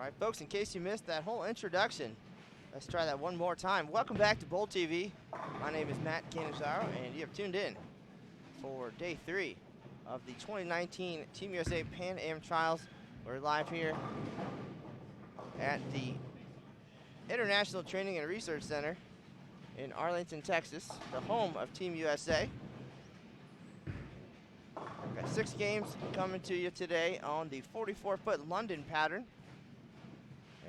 All right, folks, in case you missed that whole introduction, let's try that one more time. Welcome back to Bowl TV. My name is Matt Canizaro, and you have tuned in for day 3 of the 2019 Team USA Pan Am Trials. We're live here at the International Training and Research Center in Arlington, Texas, the home of Team USA. Got 6 games coming to you today on the 44-foot London pattern.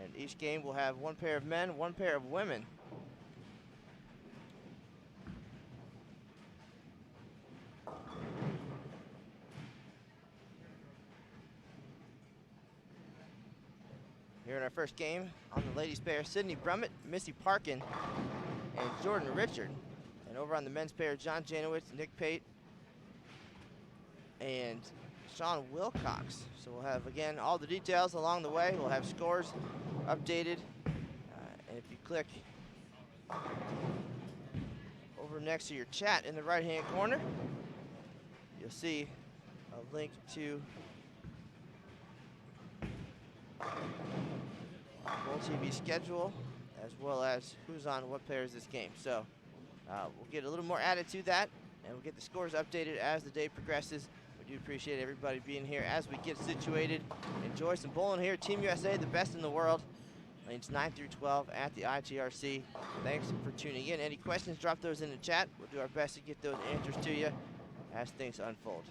And each game will have 1 pair of men, 1 pair of women. Here in our first game on the ladies pair, Sydney Brummett, Missy Parkin, and Jordan Richard. And over on the men's pair, John Janowitz, Nick Pate, and Sean Wilcox. So we'll have, again, all the details along the way. We'll have scores updated. And if you click over next to your chat in the right-hand corner, you'll see a link to Bowl TV schedule, as well as who's on what players this game. So we'll get a little more added to that, and we'll get the scores updated as the day progresses. We do appreciate everybody being here as we get situated. Enjoy some bowling here. Team USA, the best in the world. Lanes 9 through 12 at the ITRC. Thanks for tuning in. Any questions, drop those in the chat. We'll do our best to get those answers to you as things unfold.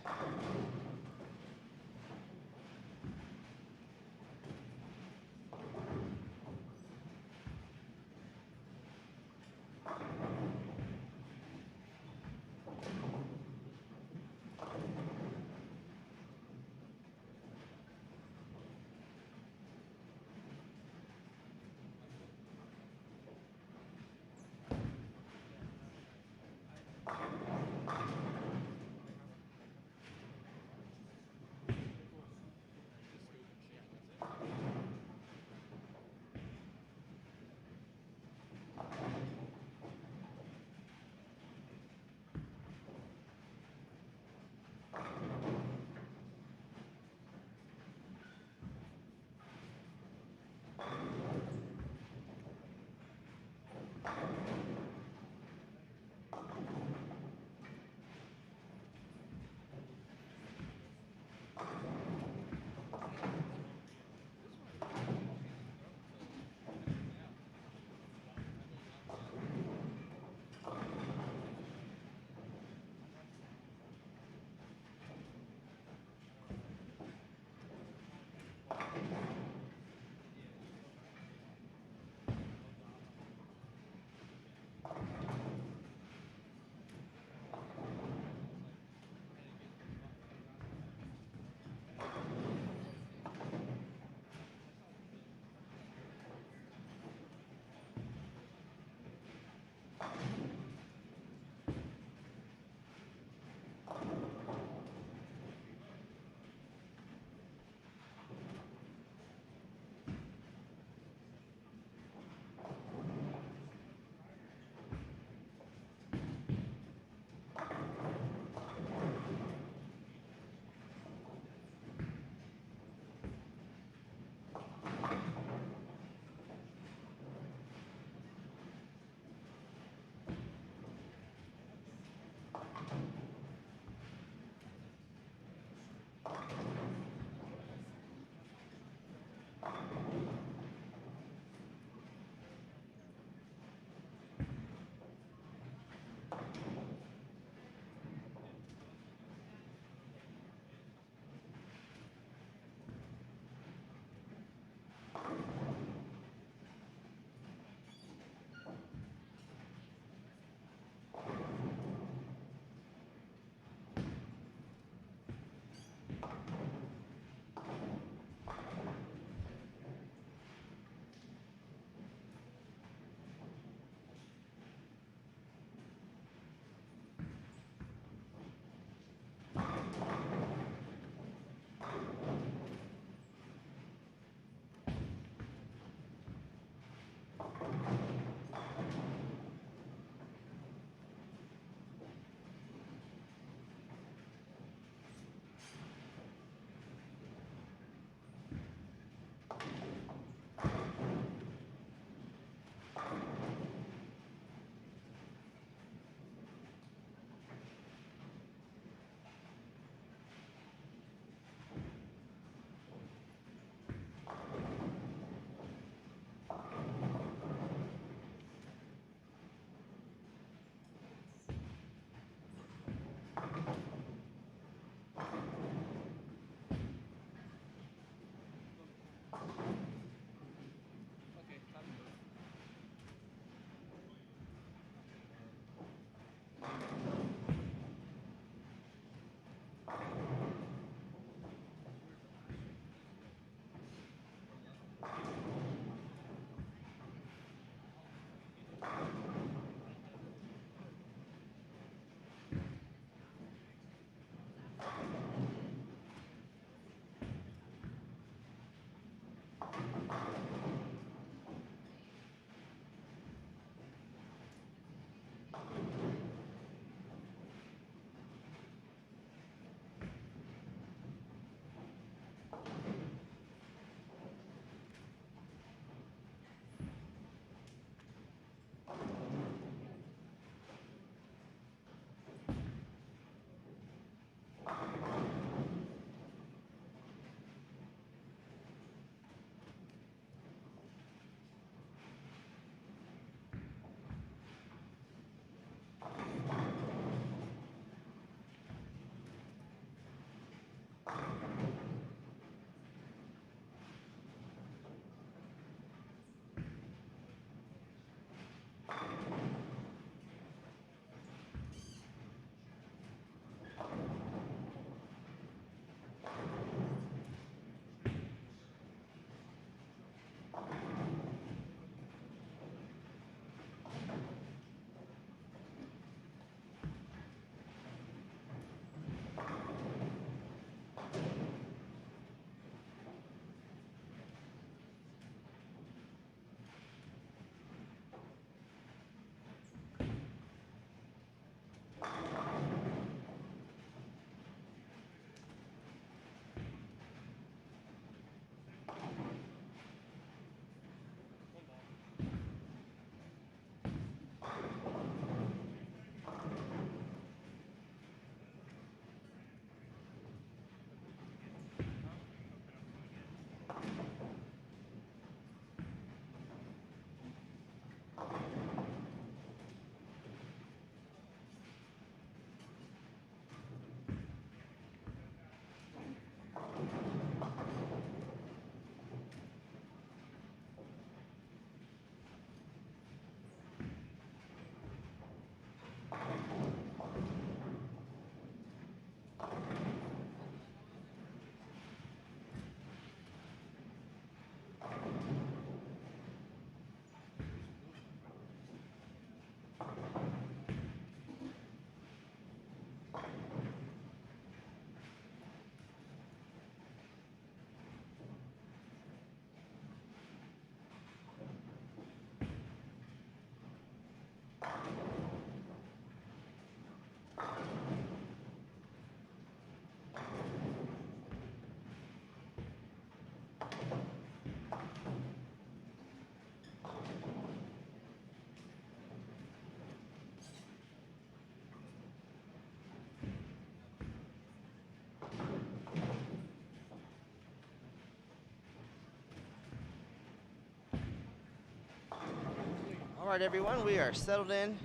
right, everyone, we are settled in.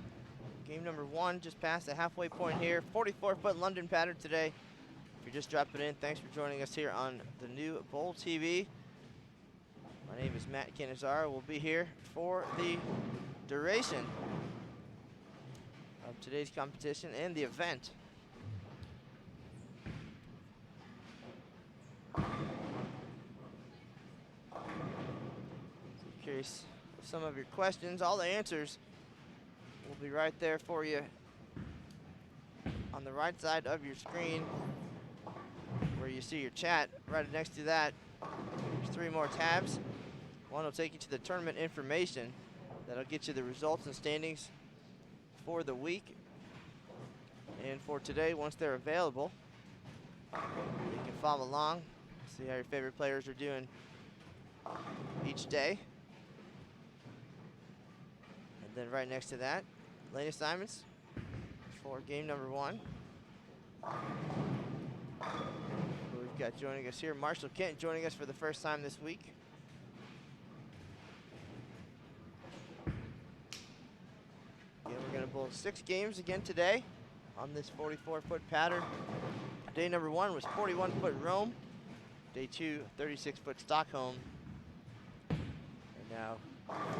Game number 1, just past the halfway point here. 44-foot London pattern today. If you're just dropping in, thanks for joining us here on the new Bowl TV. My name is Matt Canizaro. We'll be here for the duration of today's competition and the event. Curious some of your questions. All the answers will be right there for you on the right side of your screen where you see your chat. Right next to that, there's 3 more tabs. One will take you to the tournament information. That'll get you the results and standings for the week and for today once they're available. You can follow along, see how your favorite players are doing each day. And then right next to that, lane assignments for game number 1. We've got joining us here, Marshall Kent joining us for the first time this week. Again, we're gonna bowl 6 games again today on this 44-foot pattern. Day number 1 was 41-foot Rome. Day 2, 36-foot Stockholm. And now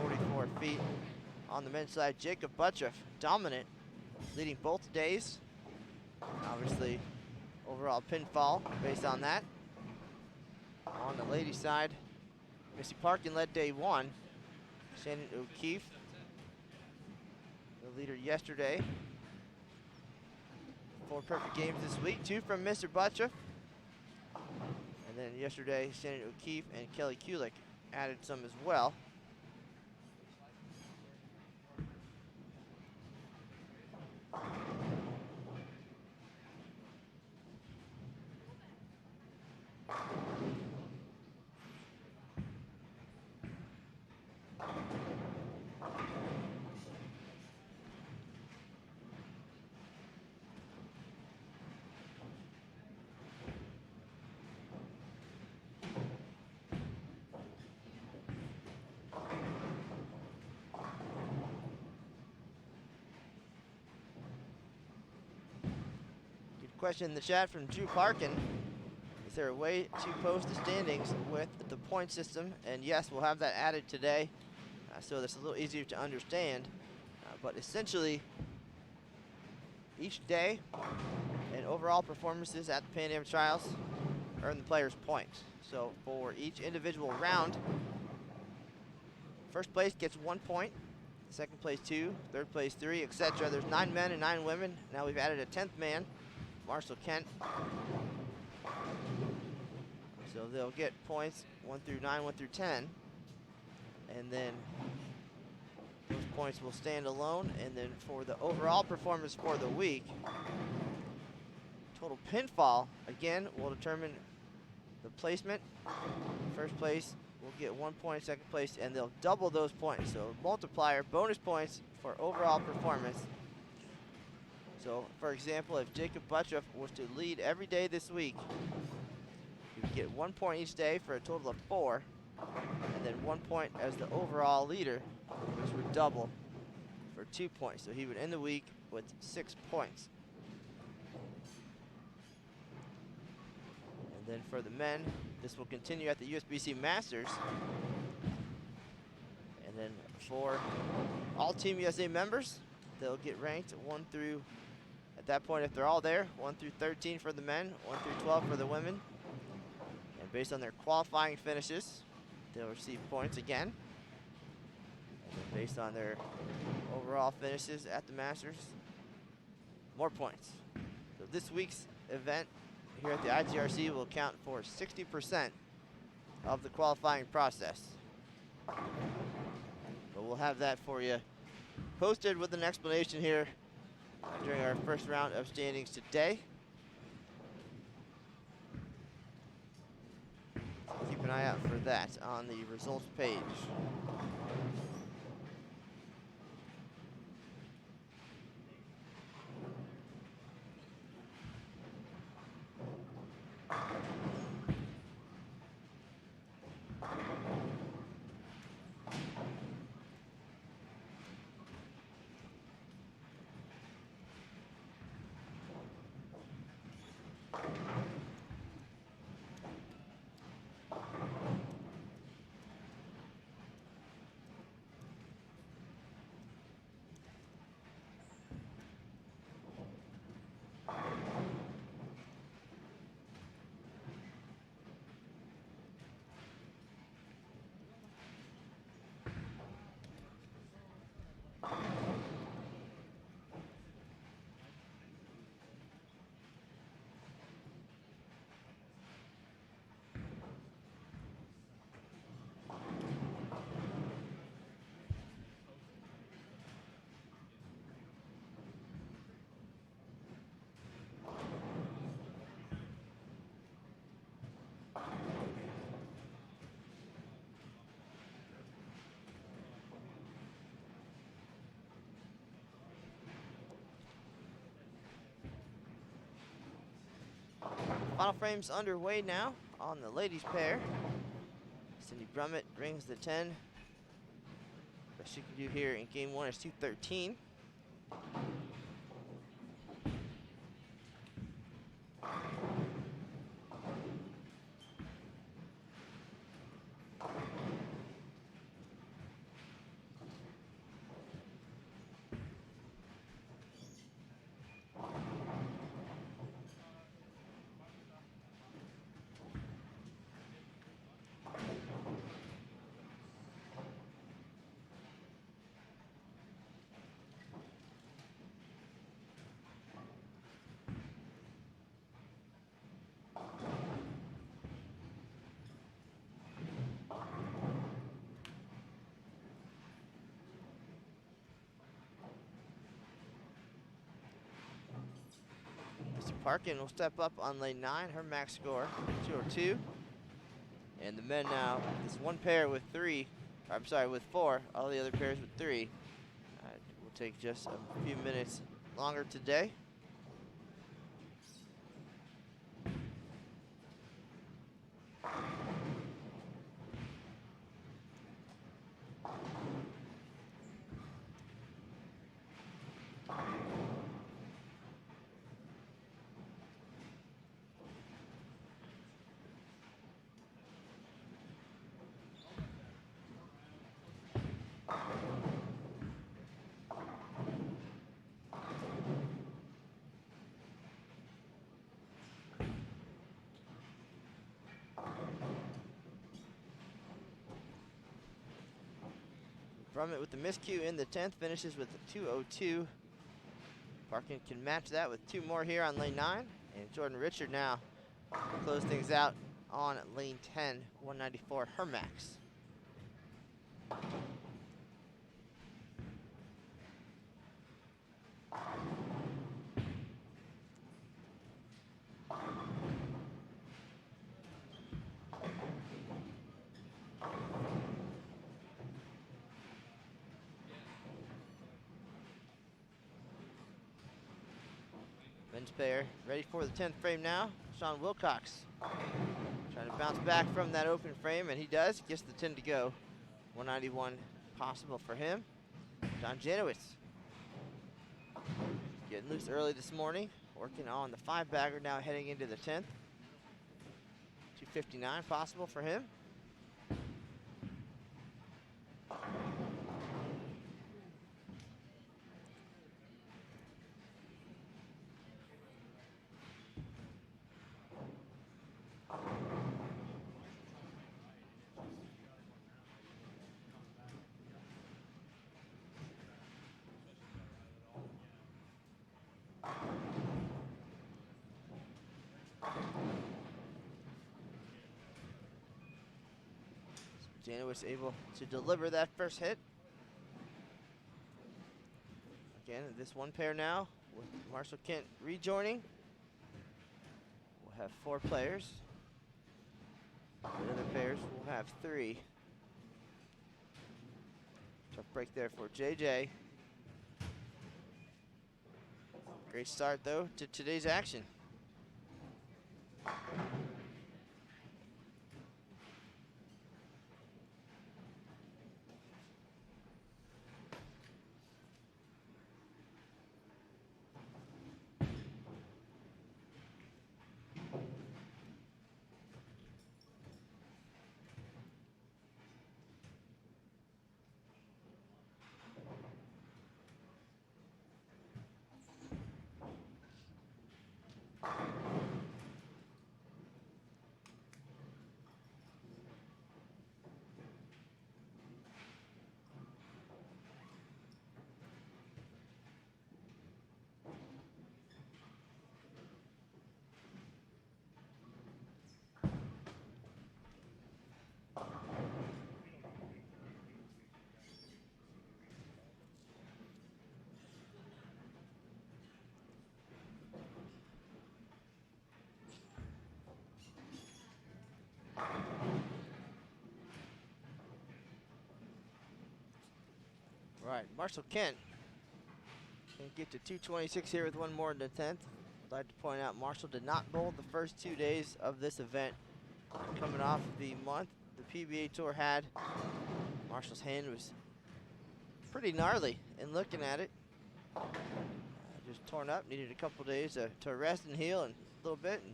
44 feet on the men's side. Jacob Buttriff, dominant, leading both days. Obviously, overall pinfall based on that. On the ladies' side, Missy Parkin led day 1. Shannon O'Keefe, the leader yesterday. 4 perfect games this week, 2 from Mr. Buttriff. And then yesterday, Shannon O'Keefe and Kelly Kulik added some as well. Question in the chat from Drew Parkin. Is there a way to post the standings with the point system? And yes, we'll have that added today, so that's a little easier to understand. But essentially, each day and overall performances at the Pan Am Trials earn the players points. So for each individual round, first place gets 1 point, second place 2, third place 3, etc. There's 9 men and 9 women. Now we've added a 10th man, Marshall Kent. So they'll get points 1 through 9, 1 through 10. And then those points will stand alone. And then for the overall performance for the week, total pinfall, again, will determine the placement. First place will get 1 point, second place, and they'll double those points. So multiplier, bonus points for overall performance. So, for example, if Jacob Buttriff was to lead every day this week, he would get 1 point each day for a total of 4, and then 1 point as the overall leader, which would double for 2 points. So he would end the week with 6 points. And then for the men, this will continue at the USBC Masters. And then for all Team USA members, they'll get ranked 1 through, at that point, if they're all there, 1 through 13 for the men, 1 through 12 for the women. And based on their qualifying finishes, they'll receive points again. And then based on their overall finishes at the Masters, more points. So this week's event here at the ITRC will account for 60% of the qualifying process. But we'll have that for you posted with an explanation here during our first round of standings today. So keep an eye out for that on the results page. Final frames underway now on the ladies pair. Cindy Brummett brings the 10. Best she can do here in game 1 is 213. Parkin will step up on lane 9. Her max score, 202. And the men now, this one pair with 3, I'm sorry, with 4. All the other pairs with 3. Will take just a few minutes longer today. Brummett with the miscue in the 10th, finishes with a 202. Parkin can match that with 2 more here on lane 9. And Jordan Richard now close things out on lane 10, 194, her max. Men's pair ready for the 10th frame now. Sean Wilcox trying to bounce back from that open frame, and he does. Gets the 10 to go. 191 possible for him. John Janowitz getting loose early this morning, working on the 5-bagger now heading into the 10th. 259 possible for him. Janowitz able to deliver that first hit. Again, this one pair now with Marshall Kent rejoining. We'll have 4 players. The other pairs will have 3. Tough break there for JJ. Great start though to today's action. Right, Marshall Kent can get to 226 here with 1 more in the 10th. I'd like to point out Marshall did not bowl the first 2 days of this event. Coming off the month the PBA Tour had, Marshall's hand was pretty gnarly, and looking at it, just torn up, needed a couple days to rest and heal and a little bit, and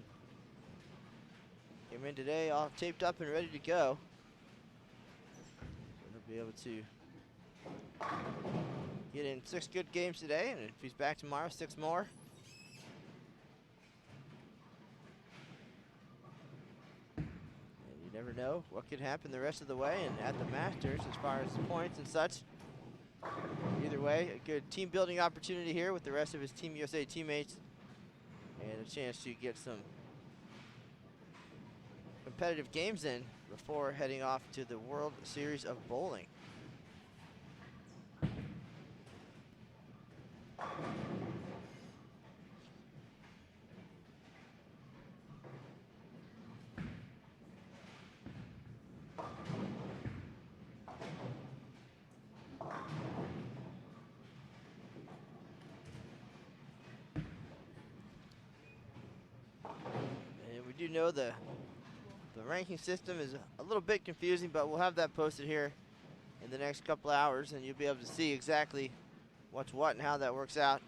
came in today all taped up and ready to go. So he'll be able to get in 6 good games today, and if he's back tomorrow, 6 more. And you never know what could happen the rest of the way, and at the Masters, as far as points and such. Either way, a good team building opportunity here with the rest of his Team USA teammates, and a chance to get some competitive games in before heading off to the World Series of Bowling. You know the ranking system is a little bit confusing, but we'll have that posted here in the next couple hours, and you'll be able to see exactly what's what and how that works out.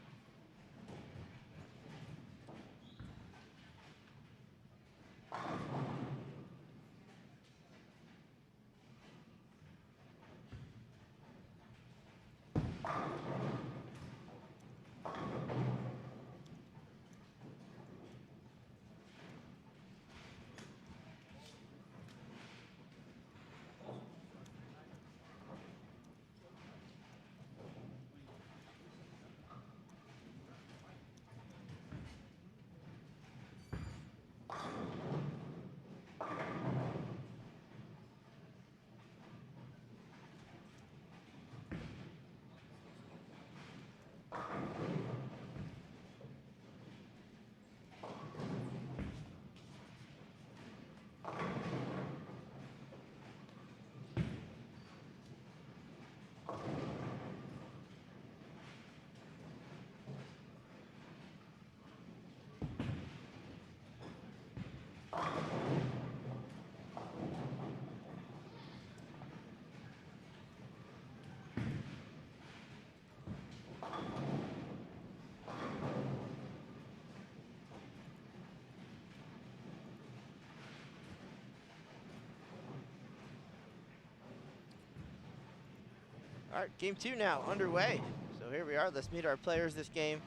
All right, game 2 now underway. So here we are. Let's meet our players this game.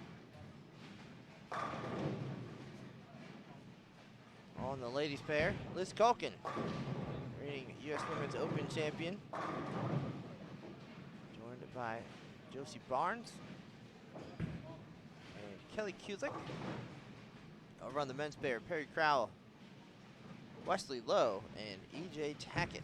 On the ladies pair, Liz Culkin, reigning U.S. Women's Open champion, joined by Josie Barnes and Kelly Kulik. Over on the men's pair, Perry Crowell, Wesley Lowe, and E.J. Tackett.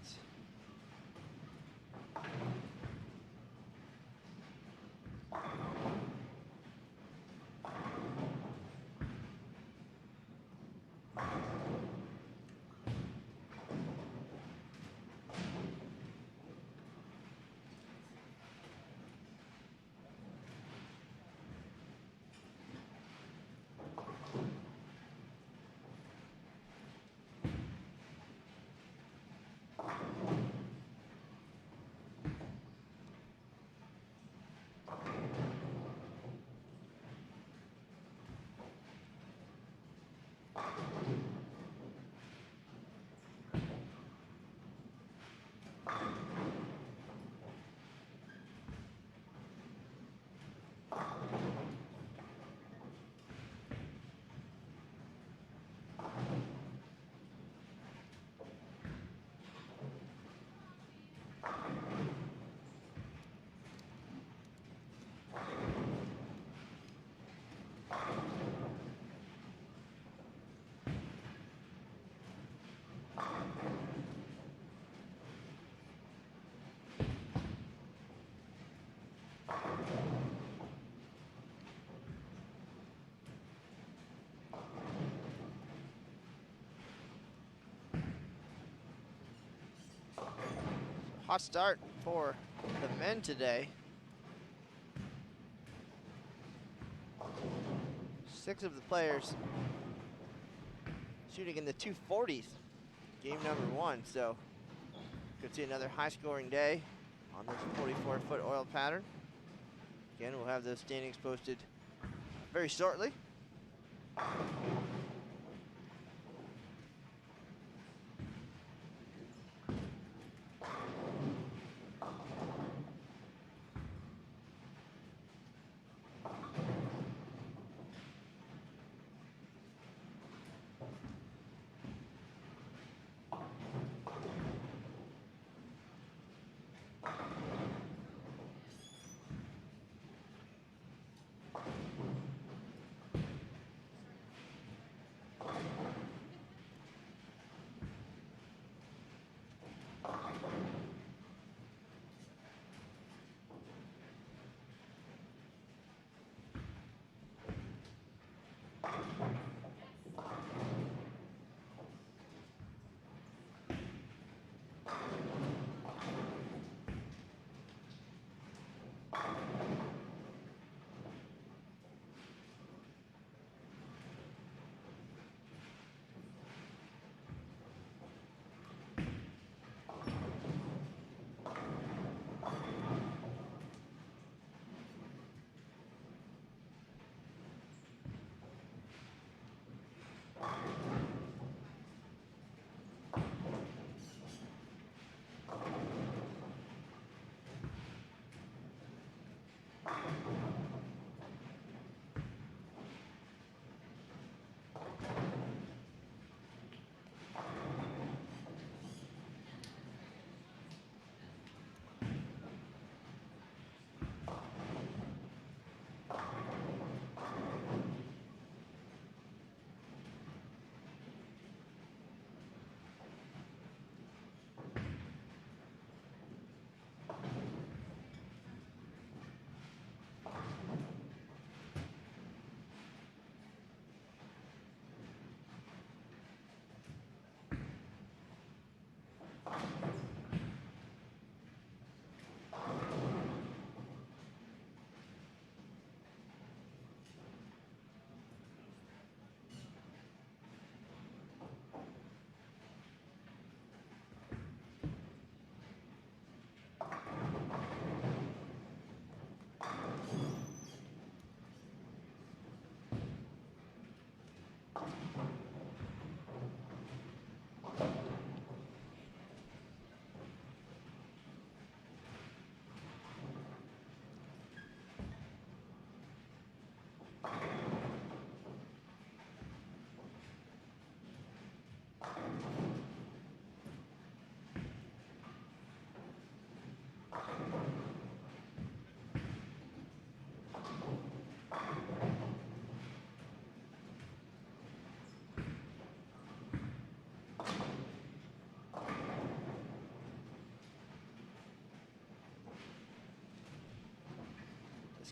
Hot start for the men today. 6 of the players shooting in the 240s. Game number 1, so could see another high-scoring day on this 44-foot oil pattern. Again, we'll have those standings posted very shortly.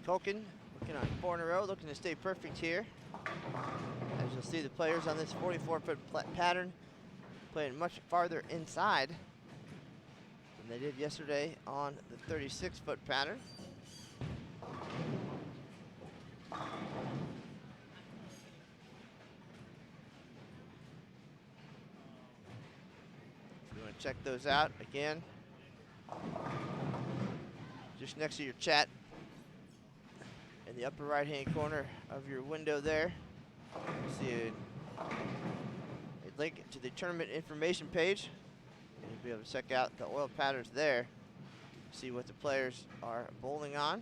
Culkin looking on 4 in a row, looking to stay perfect here. As you'll see, the players on this 44-foot pattern playing much farther inside than they did yesterday on the 36-foot pattern. If you want to check those out, again, just next to your chat, in the upper right-hand corner of your window there, you see a link to the tournament information page. And you'll be able to check out the oil patterns there, see what the players are bowling on.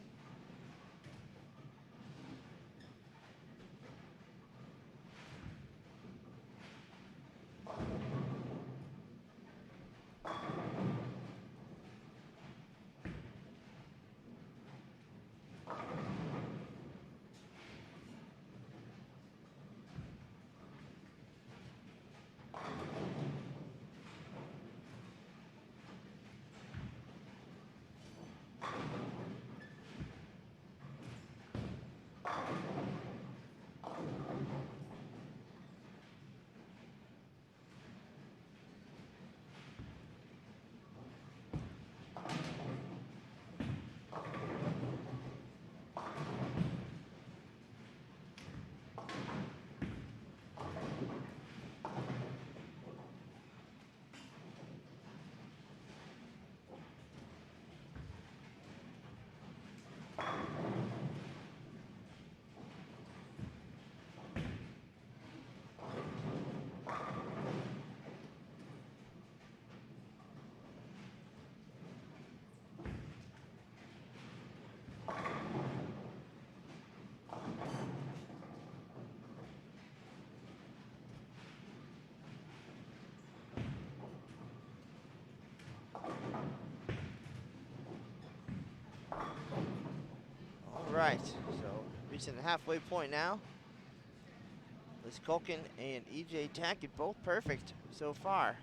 right, so reaching the halfway point now. Liz Culkin and EJ Tackett both perfect so far.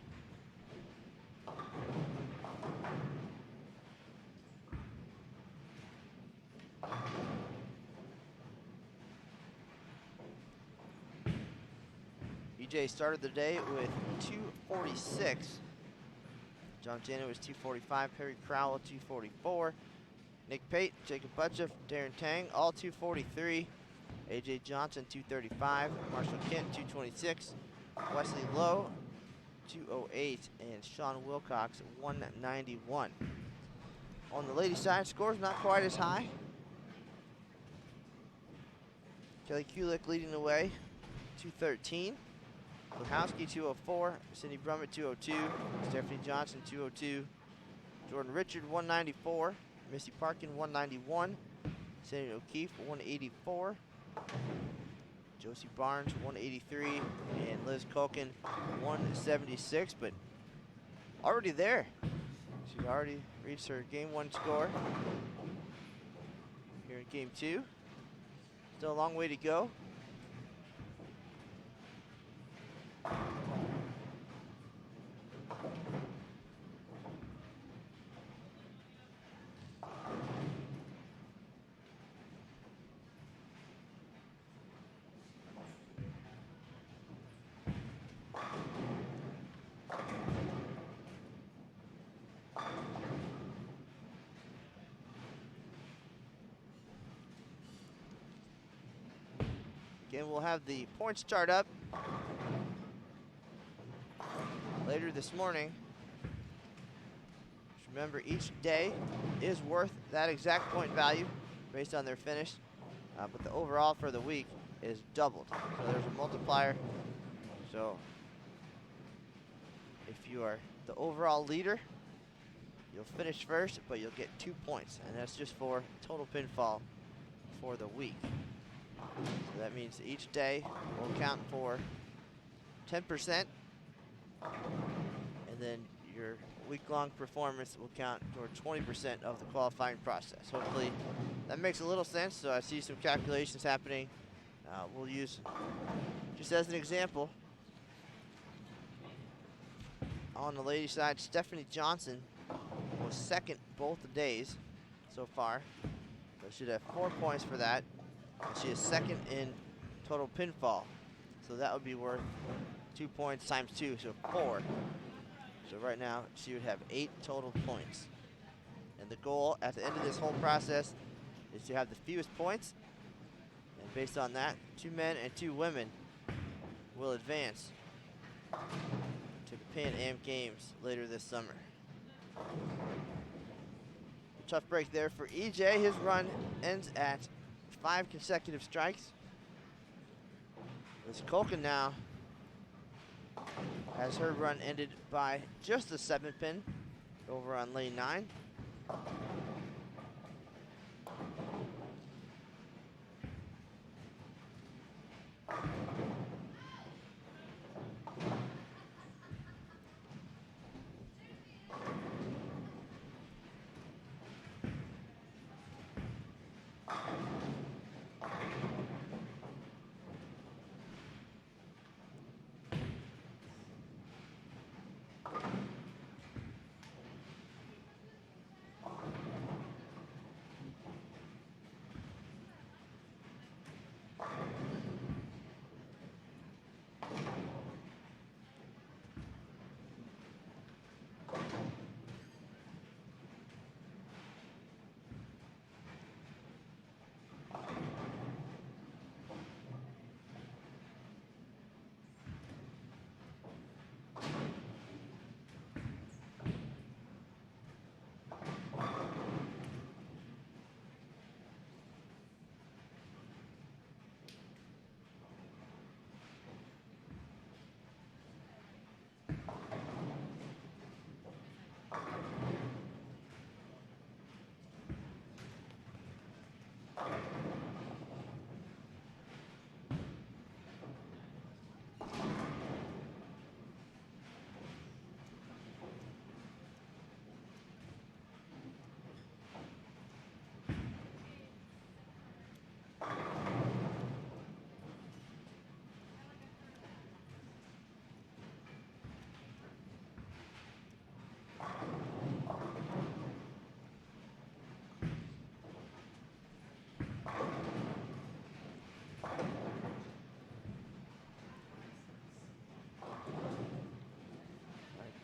EJ started the day with 246. John Janet was 245, Perry Crowell 244, Nick Pate, Jacob Butchef, Darren Tang, all 243. AJ Johnson 235, Marshall Kent 226, Wesley Lowe 208, and Sean Wilcox 191. On the ladies' side, scores not quite as high. Kelly Kulik leading the way, 213. Lukowski 204, Cindy Brummett 202, Stephanie Johnson 202, Jordan Richard 194, Missy Parkin 191, Sandy O'Keefe 184, Josie Barnes 183, and Liz Culkin 176, but already there. She's already reached her game 1 score here in game 2. Still a long way to go. Again, we'll have the points chart up later this morning. Just remember, each day is worth that exact point value based on their finish, but the overall for the week is doubled. So there's a multiplier. So if you are the overall leader, you'll finish first, but you'll get 2 points, and that's just for total pinfall for the week. So that means each day will count for 10%, and then your week-long performance will count toward 20% of the qualifying process. Hopefully that makes a little sense. So I see some calculations happening. We'll use, just as an example, on the ladies' side, Stephanie Johnson was second both days so far. So should have 4 points for that. And she is second in total pinfall. So that would be worth 2 points times 2, so 4. So right now, she would have 8 total points. And the goal at the end of this whole process is to have the fewest points. And based on that, 2 men and 2 women will advance to the Pan Am Games later this summer. Tough break there for EJ. His run ends at 5 consecutive strikes. Liz Culkin now has her run ended by just a 7-pin over on lane 9.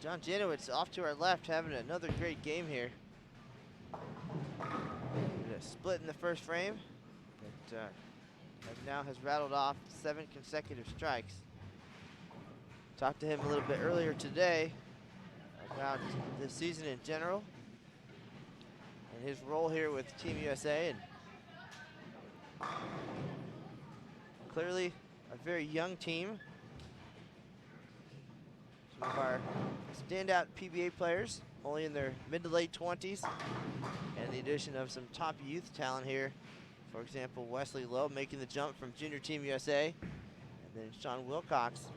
John Janowitz off to our left, having another great game here. A split in the first frame, but now has rattled off 7 consecutive strikes. Talked to him a little bit earlier today about this season in general and his role here with Team USA. And clearly a very young team. Some of our standout PBA players, only in their mid to late 20s, and the addition of some top youth talent here. For example, Wesley Lowe making the jump from Junior Team USA, and then Sean Wilcox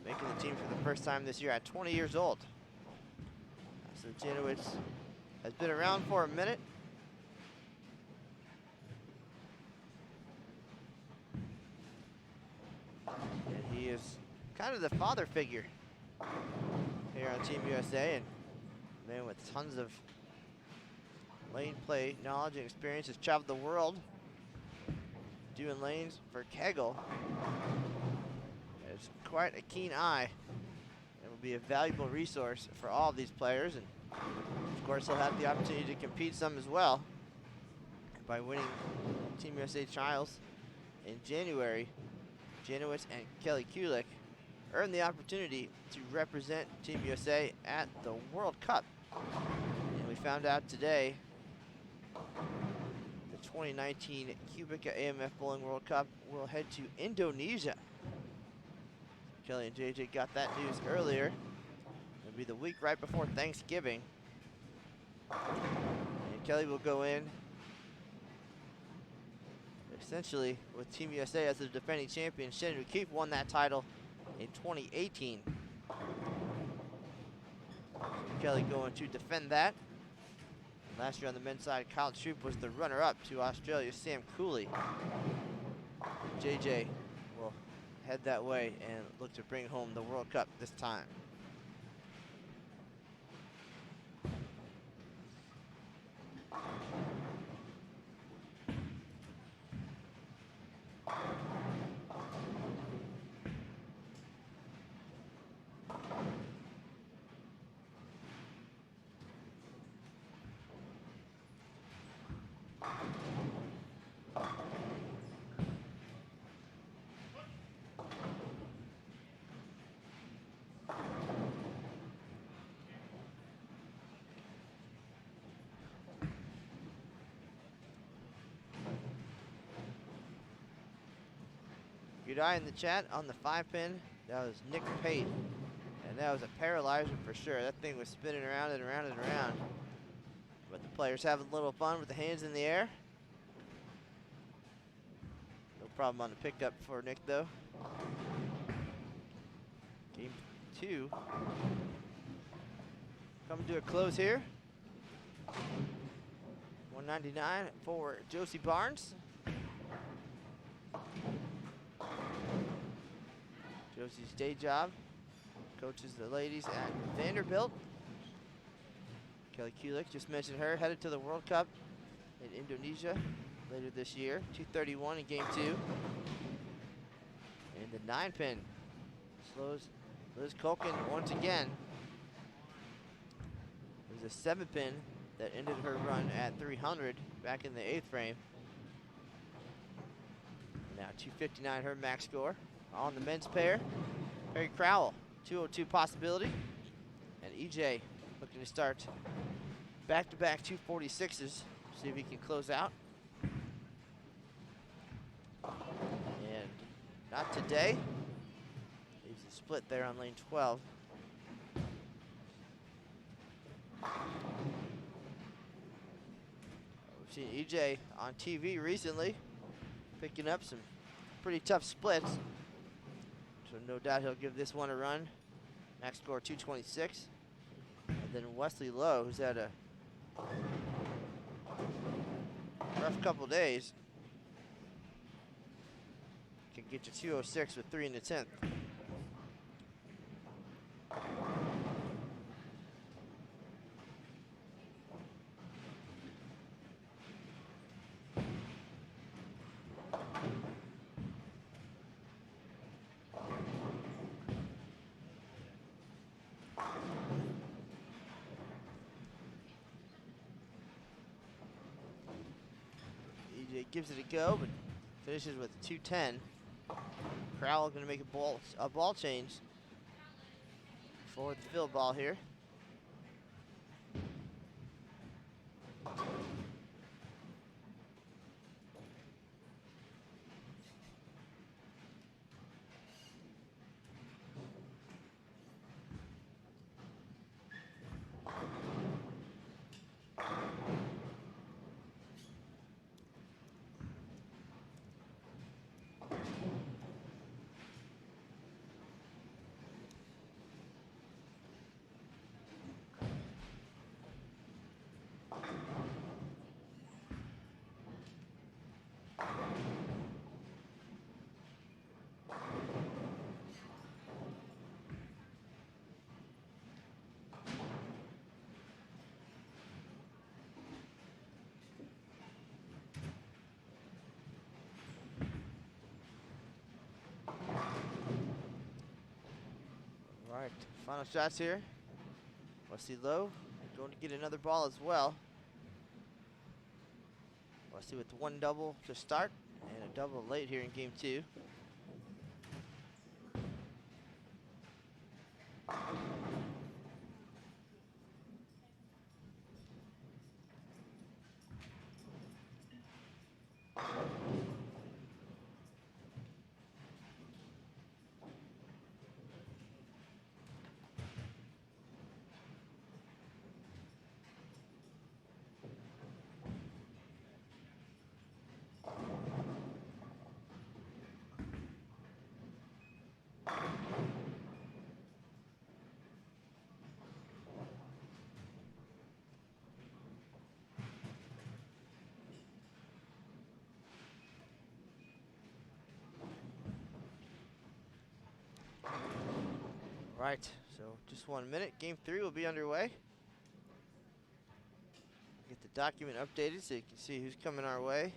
making the team for the first time this year at 20 years old. So Janowitz has been around for a minute. And he is kind of the father figure here on Team USA, and man with tons of lane play knowledge and experience, has traveled the world doing lanes for Kegel. It's quite a keen eye and will be a valuable resource for all of these players. And of course, he'll have the opportunity to compete some as well. By winning Team USA trials in January, Janowitz and Kelly Kulik earned the opportunity to represent Team USA at the World Cup. And we found out today the 2019 Kubica AMF Bowling World Cup will head to Indonesia. Kelly and JJ got that news earlier. It'll be the week right before Thanksgiving. And Kelly will go in essentially with Team USA as the defending champion. Shannon O'Keefe won that title in 2018. So Kelly going to defend that. Last year on the men's side, Kyle Troop was the runner-up to Australia's Sam Cooley. JJ will head that way and look to bring home the World Cup this time. Good eye in the chat on the 5-pin. That was Nick Pate, and that was a paralyzer for sure. That thing was spinning around and around and around. But the players having a little fun with the hands in the air. No problem on the pickup for Nick though. Game 2 coming to a close here. 199 for Josie Barnes. Josie's day job, coaches the ladies at Vanderbilt. Kelly Kulik, just mentioned her, headed to the World Cup in Indonesia later this year. 231 in game 2. And the 9-pin slows Liz Culkin once again. It was a 7-pin that ended her run at 300 back in the 8th frame. Now 259 her max score. On the men's pair, Perry Crowell, 202 possibility. And EJ looking to start back-to-back 246s. See if he can close out. And not today. Leaves a split there on lane 12. We've seen EJ on TV recently, picking up some pretty tough splits. So no doubt he'll give this one a run. Max score 226. And then Wesley Lowe, who's had a rough couple days, can get to 206 with 3 in the 10th. gives it a go, but finishes with 210. Crowell going to make a ball change for the field ball here. All right, final shots here. Wesley Lowe going to get another ball as well. Wesley with one double to start and a double late here in game 2. Right, so just 1 minute. Game 3 will be underway. Get the document updated so you can see who's coming our way.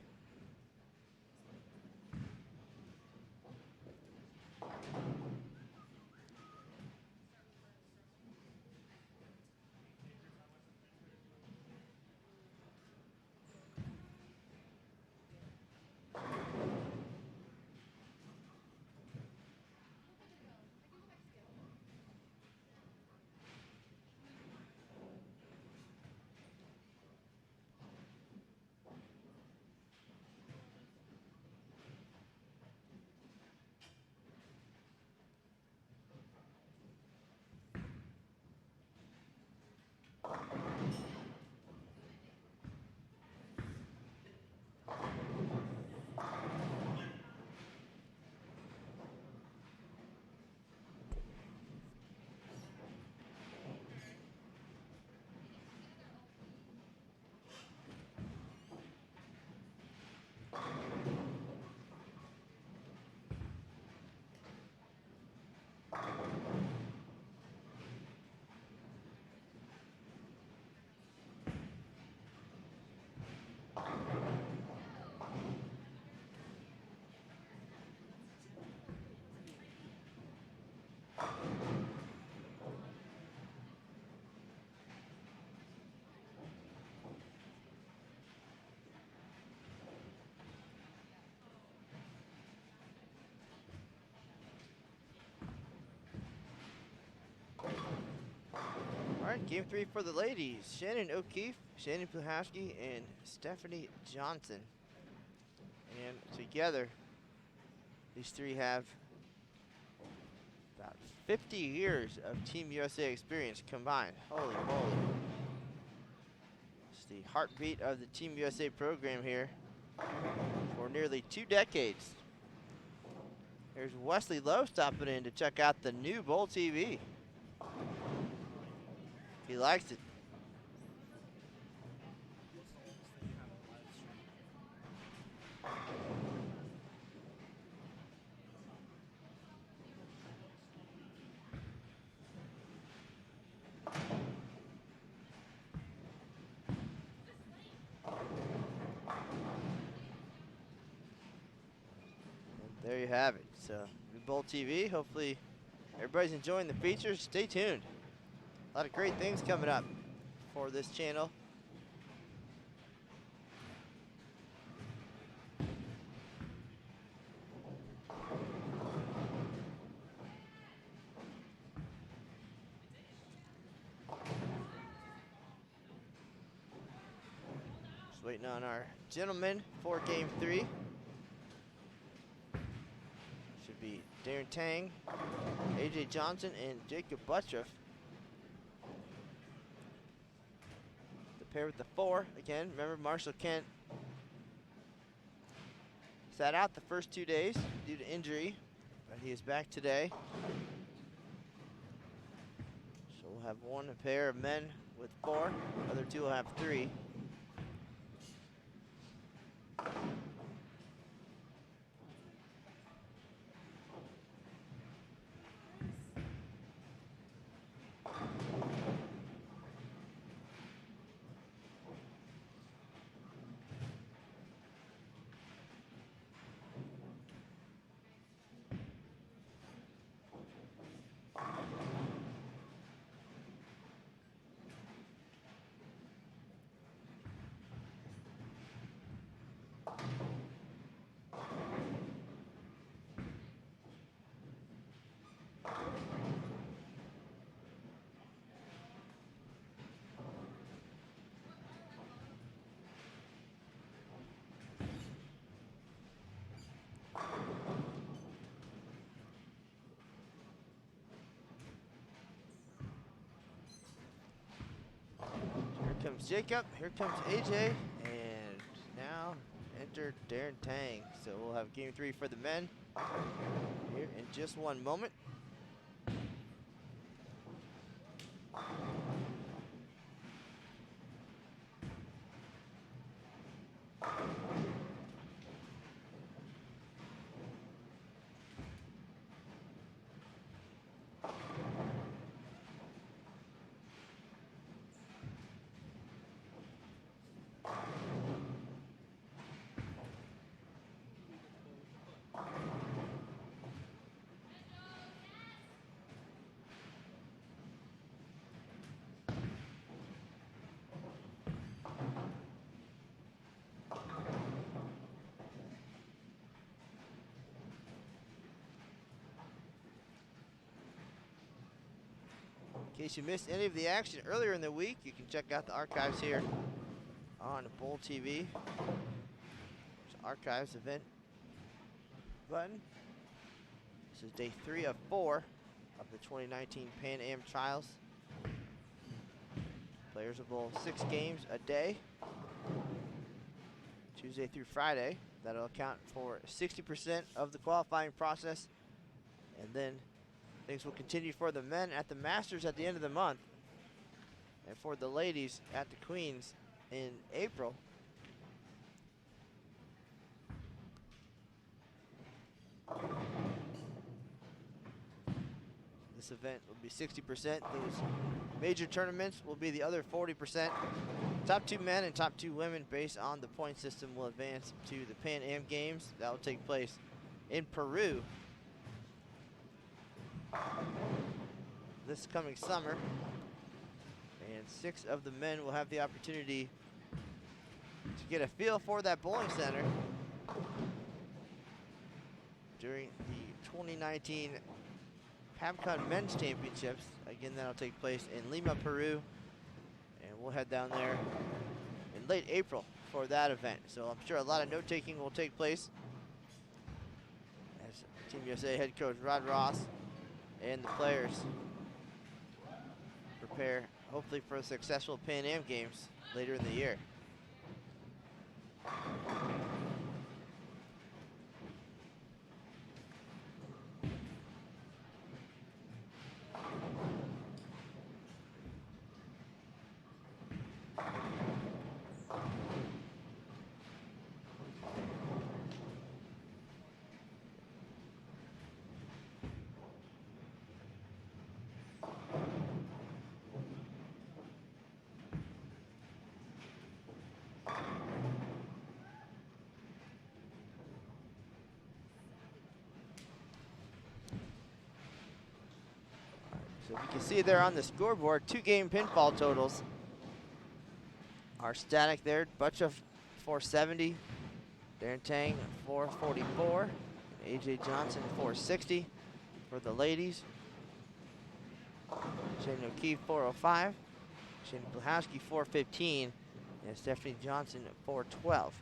All right, game 3 for the ladies. Shannon O'Keefe, Shannon Pluhowski, and Stephanie Johnson. And together, these three have about 50 years of Team USA experience combined. Holy moly. It's the heartbeat of the Team USA program here for nearly 2 decades. Here's Wesley Lowe stopping in to check out the new Bowl TV. He likes it. And there you have it. So, new Bowl TV. Hopefully, everybody's enjoying the features. Stay tuned. A lot of great things coming up for this channel. Just waiting on our gentlemen for game 3. Should be Darren Tang, AJ Johnson, and Jacob Buttroff. The pair with the 4 again. Remember, Marshall Kent sat out the first 2 days due to injury, but he is back today. So we'll have one pair of men with 4. The other 2 will have 3. Here comes Jacob, here comes AJ, and now enter Darren Tang. So we'll have game 3 for the men here in just one moment. In case you missed any of the action earlier in the week, you can check out the archives here on Bowl TV. There's archives event button. This is day 3 of 4 of the 2019 Pan Am Trials. Players will bowl 6 games a day, Tuesday through Friday. That'll account for 60% of the qualifying process, and then things will continue for the men at the Masters at the end of the month, and for the ladies at the Queens in April. This event will be 60%. Those major tournaments will be the other 40%. Top 2 men and top 2 women based on the point system will advance to the Pan Am Games. That will take place in Peru this coming summer. And 6 of the men will have the opportunity to get a feel for that bowling center during the 2019 PABCON Men's Championships. Again, that'll take place in Lima, Peru, and we'll head down there in late April for that event. So I'm sure a lot of note-taking will take place as Team USA head coach Rod Ross and the players prepare, hopefully, for a successful Pan Am Games later in the year. So if you can see there on the scoreboard, 2-game pinfall totals are static there. Buttroff 470, Darren Tang 444, and AJ Johnson 460 for the ladies. Shane O'Keefe 405, Shane Blahowski 415, And Stephanie Johnson at 412.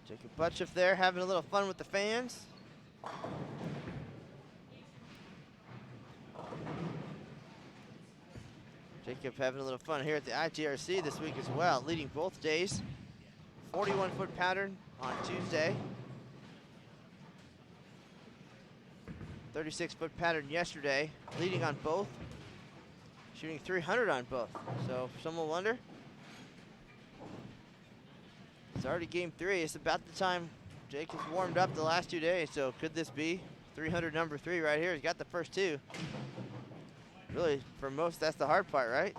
Jacob Butchiff there having a little fun with the fans. Jacob having a little fun here at the ITRC this week as well, leading both days. 41-foot pattern on Tuesday. 36-foot pattern yesterday, leading on both. Shooting 300 on both. So some will wonder. It's already game 3. It's about the time Jake has warmed up the last 2 days. So could this be 300 number 3 right here? He's got the first 2. Really, for most, that's the hard part, right?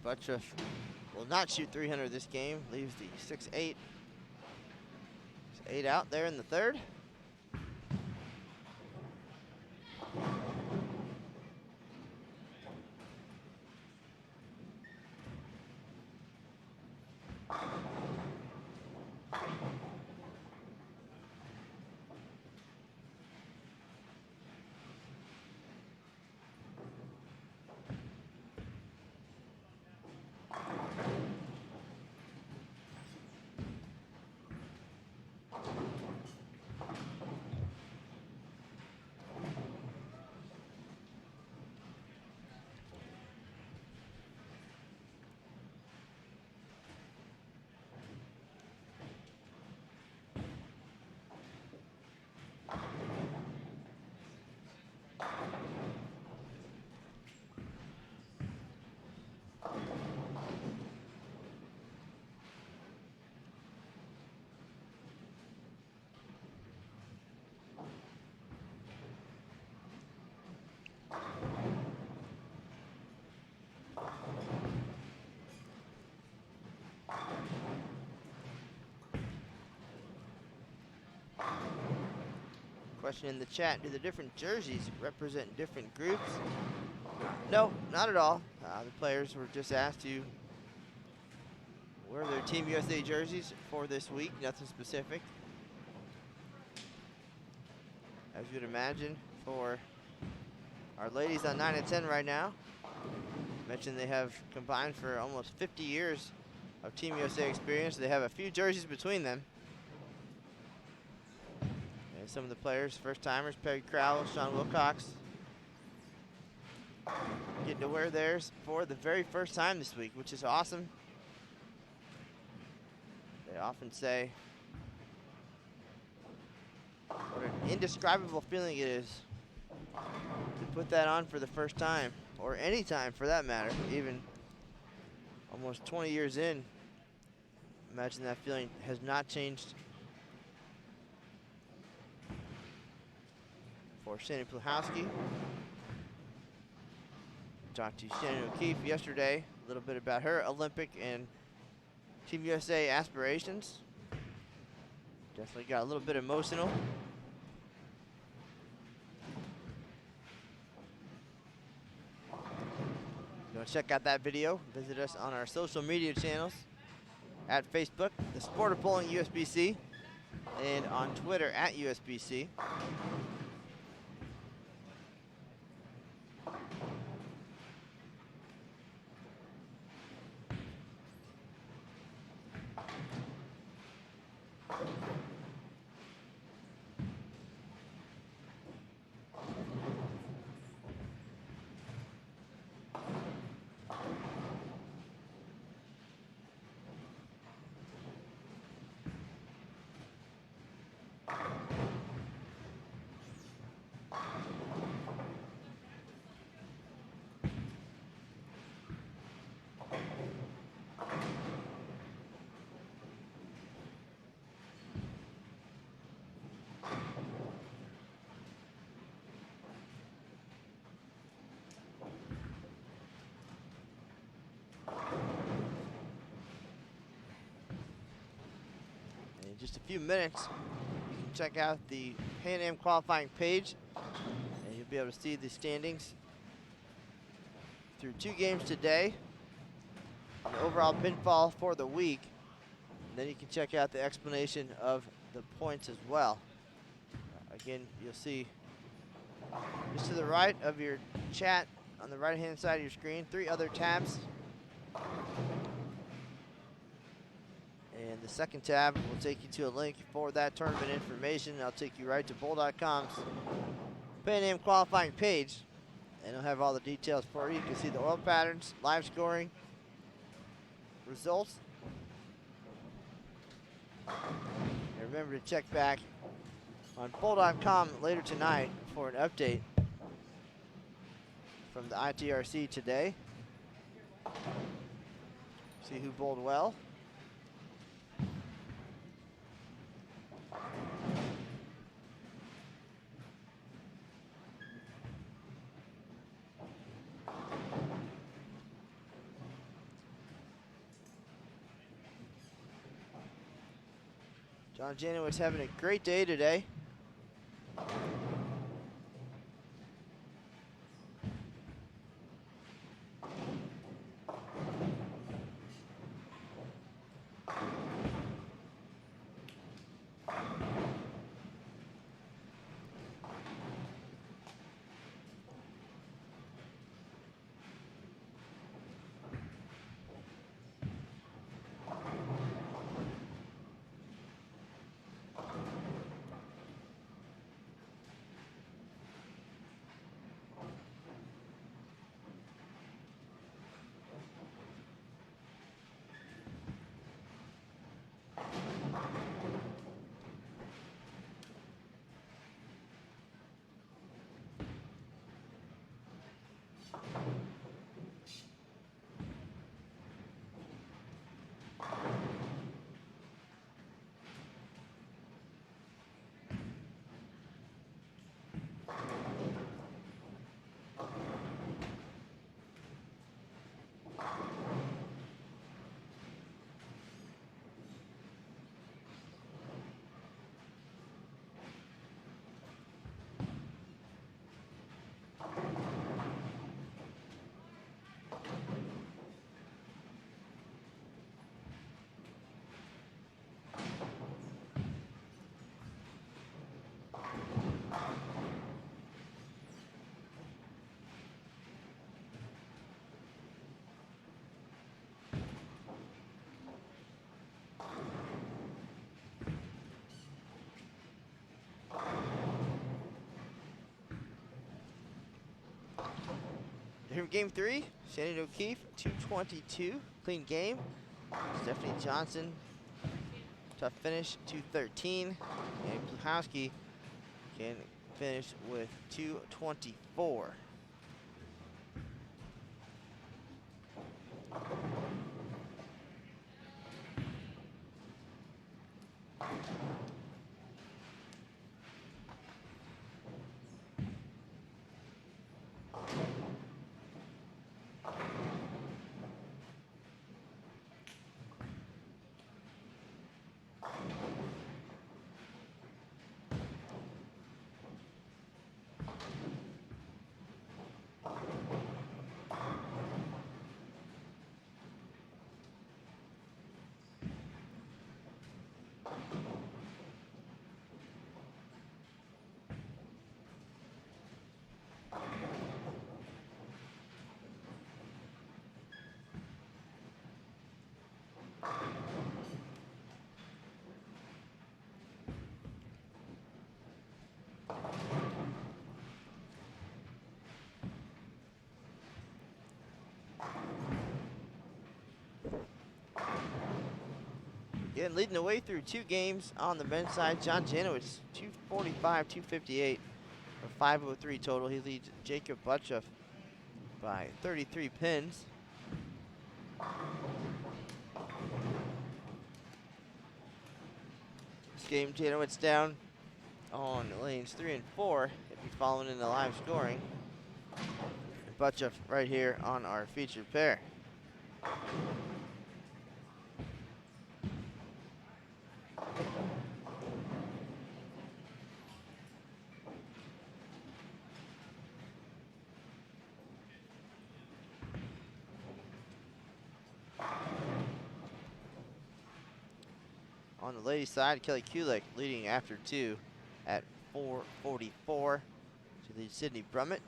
Butchiff will not shoot 300 this game. Leaves the 6-8. 8 out there in the third. Question in the chat, do the different jerseys represent different groups? No, not at all. The players were just asked to wear their Team USA jerseys for this week, nothing specific. As you'd imagine, for our ladies on 9 and 10 right now, mentioned they have combined for almost 50 years of Team USA experience. They have a few jerseys between them. And some of the players, first-timers, Peggy Crowell, Sean Wilcox, getting to wear theirs for the very first time this week, which is awesome. They often say what an indescribable feeling it is to put that on for the first time, or any time for that matter, even almost 20 years in. Imagine that feeling has not changed. For Sandy Pluhowski. Talked to Shannon O'Keefe yesterday, a little bit about her Olympic and Team USA aspirations. Definitely got a little bit emotional. Go check out that video. Visit us on our social media channels at Facebook, The Sport of Bowling USBC, and on Twitter at USBC. In just a few minutes, you can check out the Pan Am qualifying page, and you'll be able to see the standings through 2 games today, and the overall pinfall for the week. And then you can check out the explanation of the points as well. Again, you'll see just to the right of your chat on the right-hand side of your screen, 3 other tabs. And the second tab will take you to a link for that tournament information. I'll take you right to bowl.com's Pan Am qualifying page, and it'll have all the details for you. You can see the oil patterns, live scoring, results. And remember to check back on bowl.com later tonight for an update from the ITRC today. See who bowled well. John Janowitz having a great day today. Here game 3, Shannon O'Keefe, 222, clean game. Stephanie Johnson, tough finish, 213. And Pluchowski can finish with 224. Again, leading the way through 2 games on the men's side. John Janowitz, 245, 258, or 503 total. He leads Jacob Butchuff by 33 pins. This game, Janowitz down on lanes 3 and 4. He'll be following in the live scoring. Butchuff right here on our featured pair. On the ladies' side, Kelly Kulik leading after 2 at 444. She leads Sydney Brummett,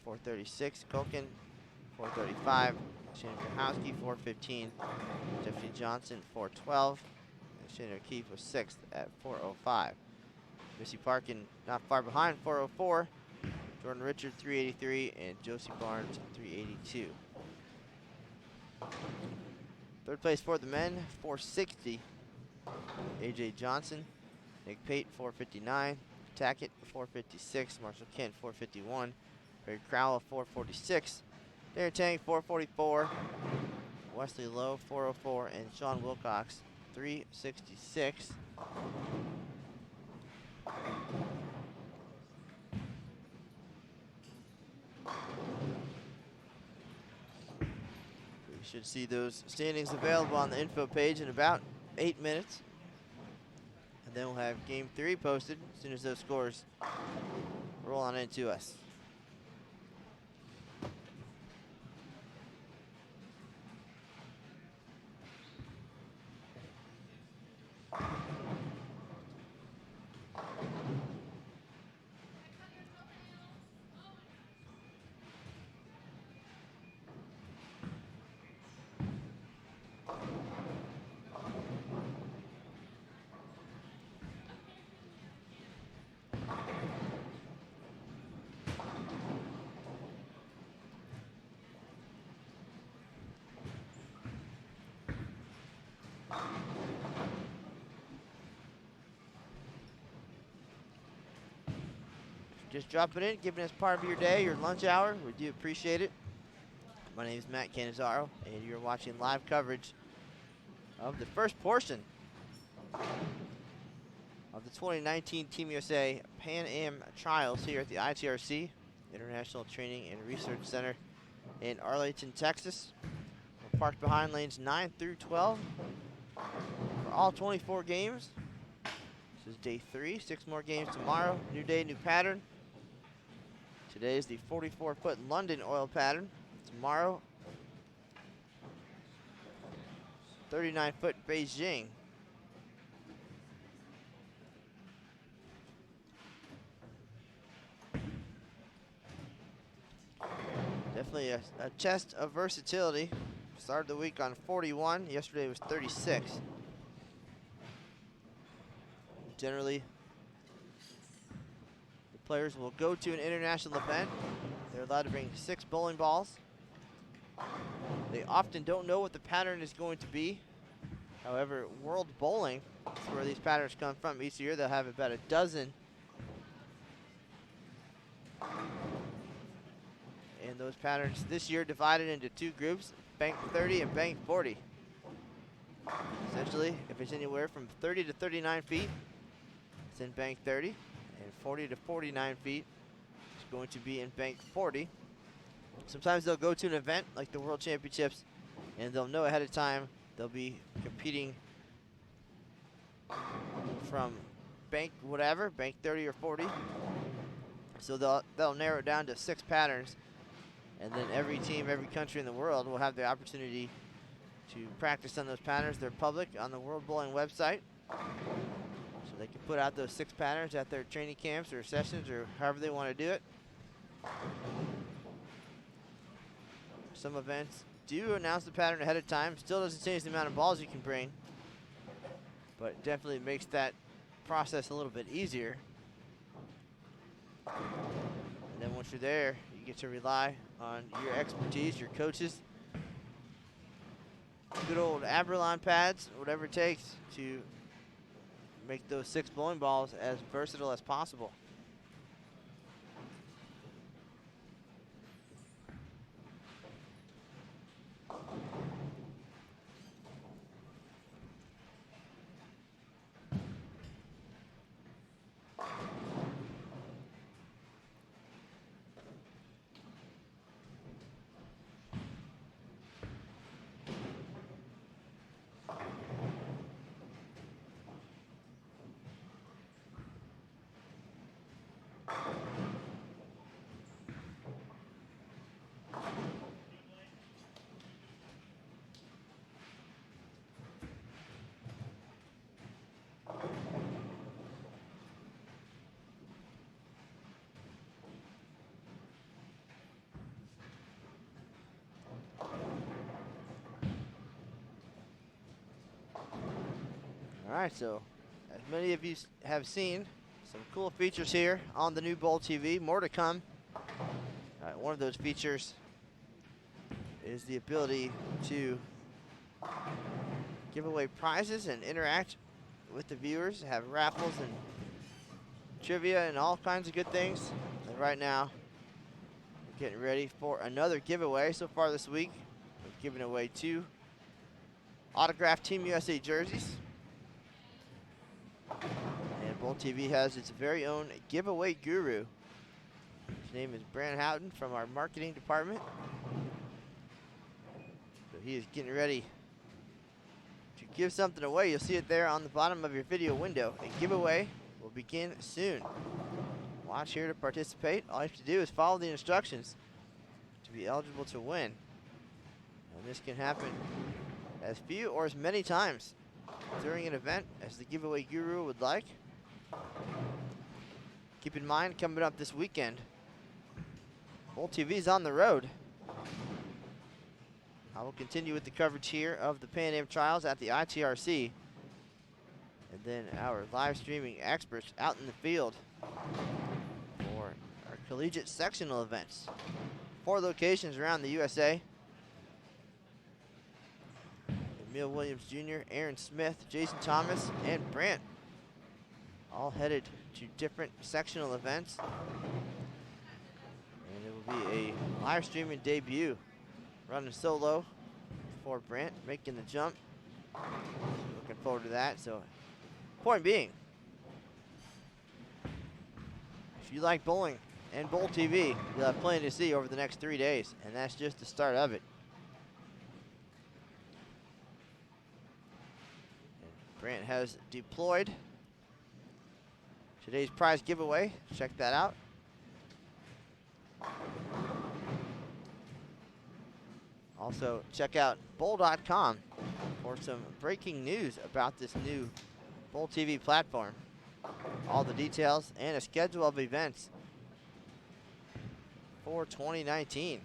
436. Kulkin, 435. Shannon Grahowski, 415. Stephanie Johnson, 412. And Shannon O'Keefe was 6th at 405. Missy Parkin not far behind, 404. Jordan Richard, 383. And Josie Barnes, 382. Third place for the men, 460. AJ Johnson, Nick Pate, 459. Tackett, 456. Marshall Kent, 451. Barry Crowell, 446. Darren Tang, 444. Wesley Lowe, 404. And Sean Wilcox, 366. We should see those standings available on the info page in about 8 minutes. And then we'll have game 3 posted as soon as those scores roll on into us. Just dropping in, giving us part of your day, your lunch hour. We do appreciate it. My name is Matt Cannizzaro, and you're watching live coverage of the first portion of the 2019 Team USA Pan Am Trials here at the ITRC, International Training and Research Center in Arlington, Texas. We're parked behind lanes 9 through 12 for all 24 games. This is day 3, 6 more games tomorrow. New day, new pattern. Today is the 44-foot London oil pattern. Tomorrow, 39-foot Beijing. Definitely a test of versatility. Started the week on 41. Yesterday was 36. Generally, the players will go to an international event. They're allowed to bring 6 bowling balls. They often don't know what the pattern is going to be. However, World Bowling is where these patterns come from. Each year they'll have about a dozen. And those patterns this year divided into two groups, bank 30 and bank 40. Essentially, if it's anywhere from 30 to 39 feet, it's in bank 30, and 40 to 49 feet is going to be in bank 40. Sometimes they'll go to an event like the World Championships, and they'll know ahead of time they'll be competing from bank whatever, bank 30 or 40. So they'll narrow it down to 6 patterns, and then every team, every country in the world will have the opportunity to practice on those patterns. They're public on the World Bowling website, so they can put out those 6 patterns at their training camps or sessions or however they want to do it. Some events do announce the pattern ahead of time. Still doesn't change the amount of balls you can bring, but it definitely makes that process a little bit easier. And then once you're there, you get to rely on your expertise, your coaches, good old Abralon pads, whatever it takes to make those 6 bowling balls as versatile as possible. All right, so as many of you have seen, some cool features here on the new Bowl TV. More to come. One of those features is the ability to give away prizes and interact with the viewers, have raffles and trivia and all kinds of good things. And right now, we're getting ready for another giveaway. So far this week, we've given away 2 autographed Team USA jerseys. And Bowl TV has its very own giveaway guru. His name is Brand Houghton from our marketing department. So he is getting ready to give something away. You'll see it there on the bottom of your video window. A giveaway will begin soon. Watch here to participate. All you have to do is follow the instructions to be eligible to win. And this can happen as few or as many times during an event as the giveaway guru would like. Keep in mind, coming up this weekend, Bowl TV's on the road. I will continue with the coverage here of the Pan Am Trials at the ITRC. And then our live streaming experts out in the field for our collegiate sectional events. 4 locations around the USA. Emil Williams Jr., Aaron Smith, Jason Thomas, and Brant, all headed to different sectional events. And it will be a live streaming debut, running solo for Brant, making the jump. Looking forward to that. So, point being, if you like bowling and Bowl TV, you'll have plenty to see over the next 3 days, and that's just the start of it. Brant has deployed today's prize giveaway. Check that out. Also, check out bowl.com for some breaking news about this new Bowl TV platform. All the details and a schedule of events for 2019.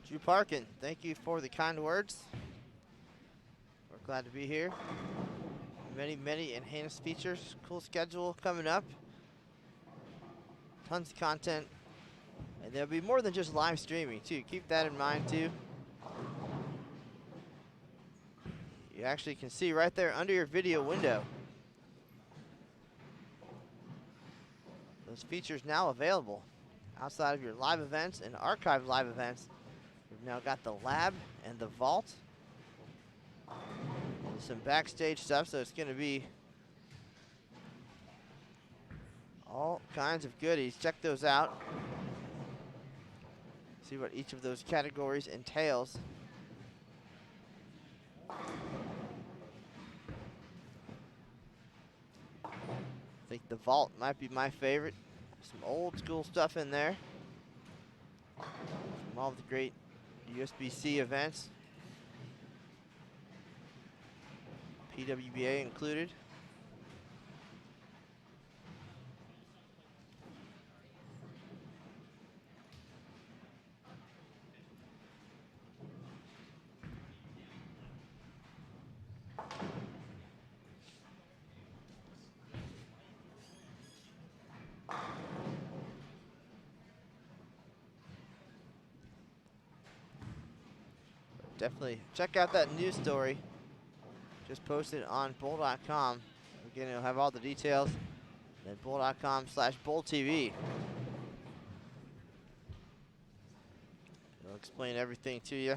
Drew Parkin, thank you for the kind words. We're glad to be here. Many enhanced features, cool schedule coming up. Tons of content. And there'll be more than just live streaming too. Keep that in mind too. You actually can see right there under your video window. Those features now available. Outside of your live events and archived live events, we've now got the lab and the vault. And some backstage stuff, so it's going to be all kinds of goodies. Check those out. See what each of those categories entails. I think the vault might be my favorite. Some old school stuff in there. From all of the great USBC events. PWBA included. Definitely check out that news story. Just posted on Bull.com. Again, it'll have all the details at Bull.com/BullTV. It'll explain everything to you.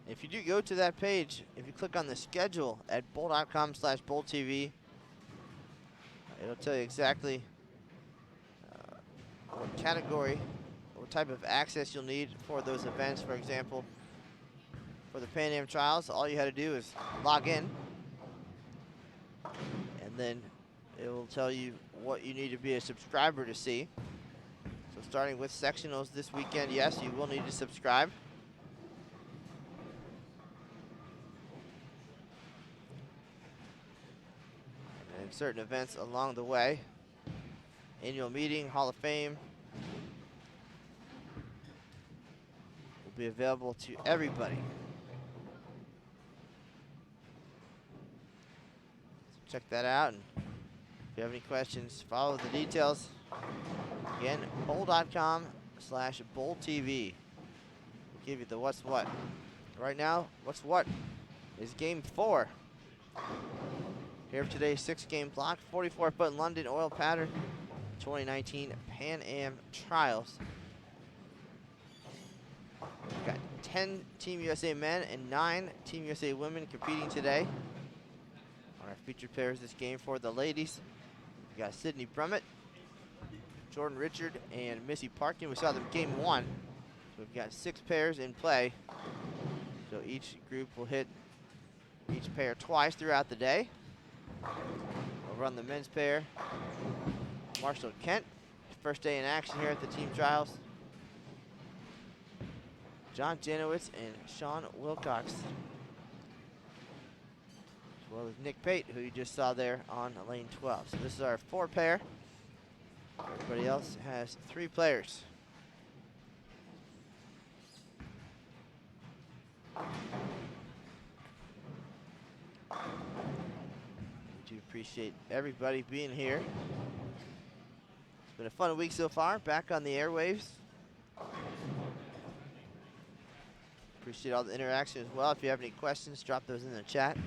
If you do go to that page, if you click on the schedule at Bull.com/BullTV, it'll tell you exactly what category, what type of access you'll need for those events. For example, for the Pan Am Trials, all you had to do is log in, and then it will tell you what you need to be a subscriber to see. So starting with sectionals this weekend, yes, you will need to subscribe. Certain events along the way. Annual meeting, Hall of Fame will be available to everybody. So check that out, and if you have any questions, follow the details. Again, Bull.com/BullTV. We'll give you the what's what. Right now, what's what is game 4. Here for today's 6-game block, 44-foot London oil pattern, 2019 Pan Am Trials. We've got 10 Team USA men and 9 Team USA women competing today. On our featured pairs this game for the ladies, we've got Sydney Brummett, Jordan Richard, and Missy Parkin. We saw them game 1. So we've got 6 pairs in play. So each group will hit each pair twice throughout the day. Over on the men's pair, Marshall Kent, first day in action here at the team trials. John Janowitz and Sean Wilcox, as well as Nick Pate, who you just saw there on lane 12. So this is our 4 pair. Everybody else has 3 players. Appreciate everybody being here. It's been a fun week so far, back on the airwaves. Appreciate all the interaction as well. If you have any questions, drop those in the chat.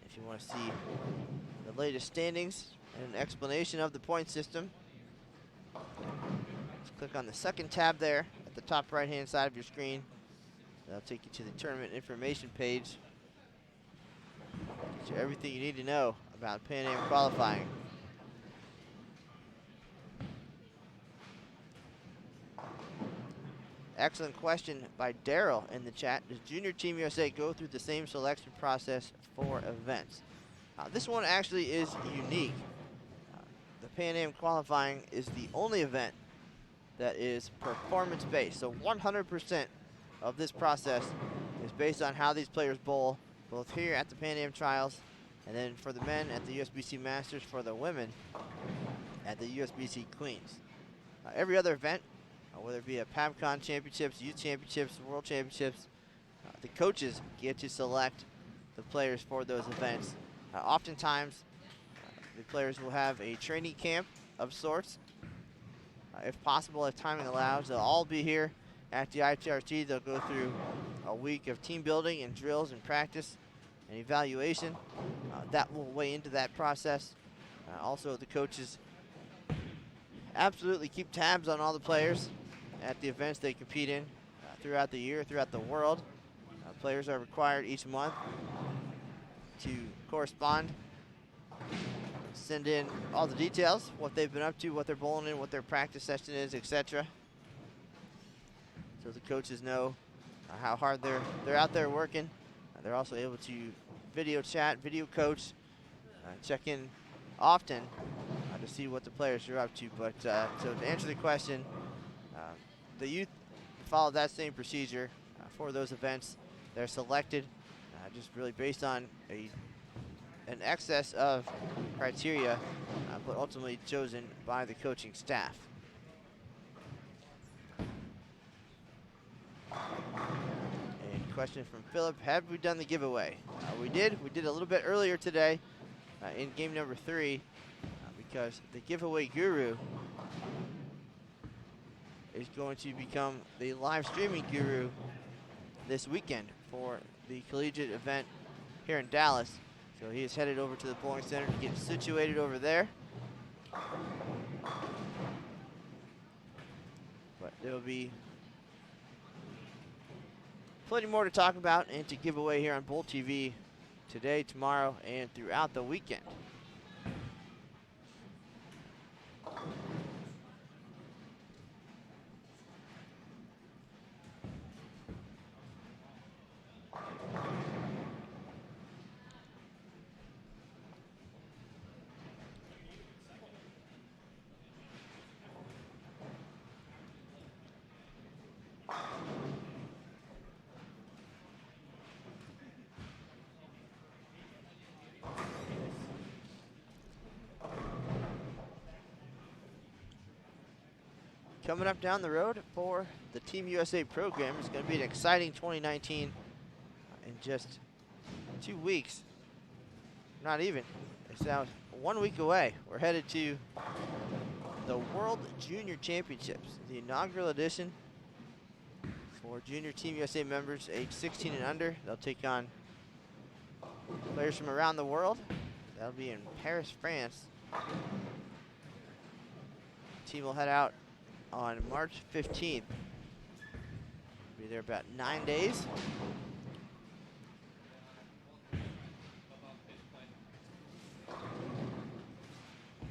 If you want to see the latest standings and an explanation of the point system, just click on the second tab there at the top right-hand side of your screen. That'll take you to the tournament information page. Get you everything you need to know about Pan Am qualifying. Excellent question by Daryl in the chat. Does Junior Team USA go through the same selection process for events? This one actually is unique. The Pan Am qualifying is the only event that is performance-based. So 100% of this process is based on how these players bowl, both here at the Pan Am Trials, and then for the men at the USBC Masters, for the women at the USBC Queens. Every other event, whether it be a PABCON Championships, Youth Championships, World Championships, the coaches get to select the players for those events. Oftentimes, the players will have a training camp of sorts. If possible, if timing allows, they'll all be here at the ITRT. They'll go through a week of team building and drills and practice and evaluation. That will weigh into that process. Also, the coaches absolutely keep tabs on all the players at the events they compete in throughout the year, throughout the world. Players are required each month to correspond, send in all the details, what they've been up to, what they're bowling in, what their practice session is, etc. So the coaches know how hard they're out there working. They're also able to video chat, video coach, check in often to see what the players are up to. But so to answer the question, the youth follow that same procedure for those events. They're selected just really based on an excess of criteria, but ultimately chosen by the coaching staff. A question from Philip: have we done the giveaway? We did. We did a little bit earlier today in game number 3 because the giveaway guru is going to become the live streaming guru this weekend for the collegiate event here in Dallas. So he is headed over to the bowling center to get situated over there. But there will be plenty more to talk about and to give away here on Bowl TV today, tomorrow, and throughout the weekend. Coming up down the road for the Team USA program is going to be an exciting 2019 in just 2 weeks. Not even. It's now 1 week away. We're headed to the World Junior Championships, the inaugural edition for Junior Team USA members age 16 and under. They'll take on players from around the world. That'll be in Paris, France. The team will head out on March 15th. Be there about 9 days.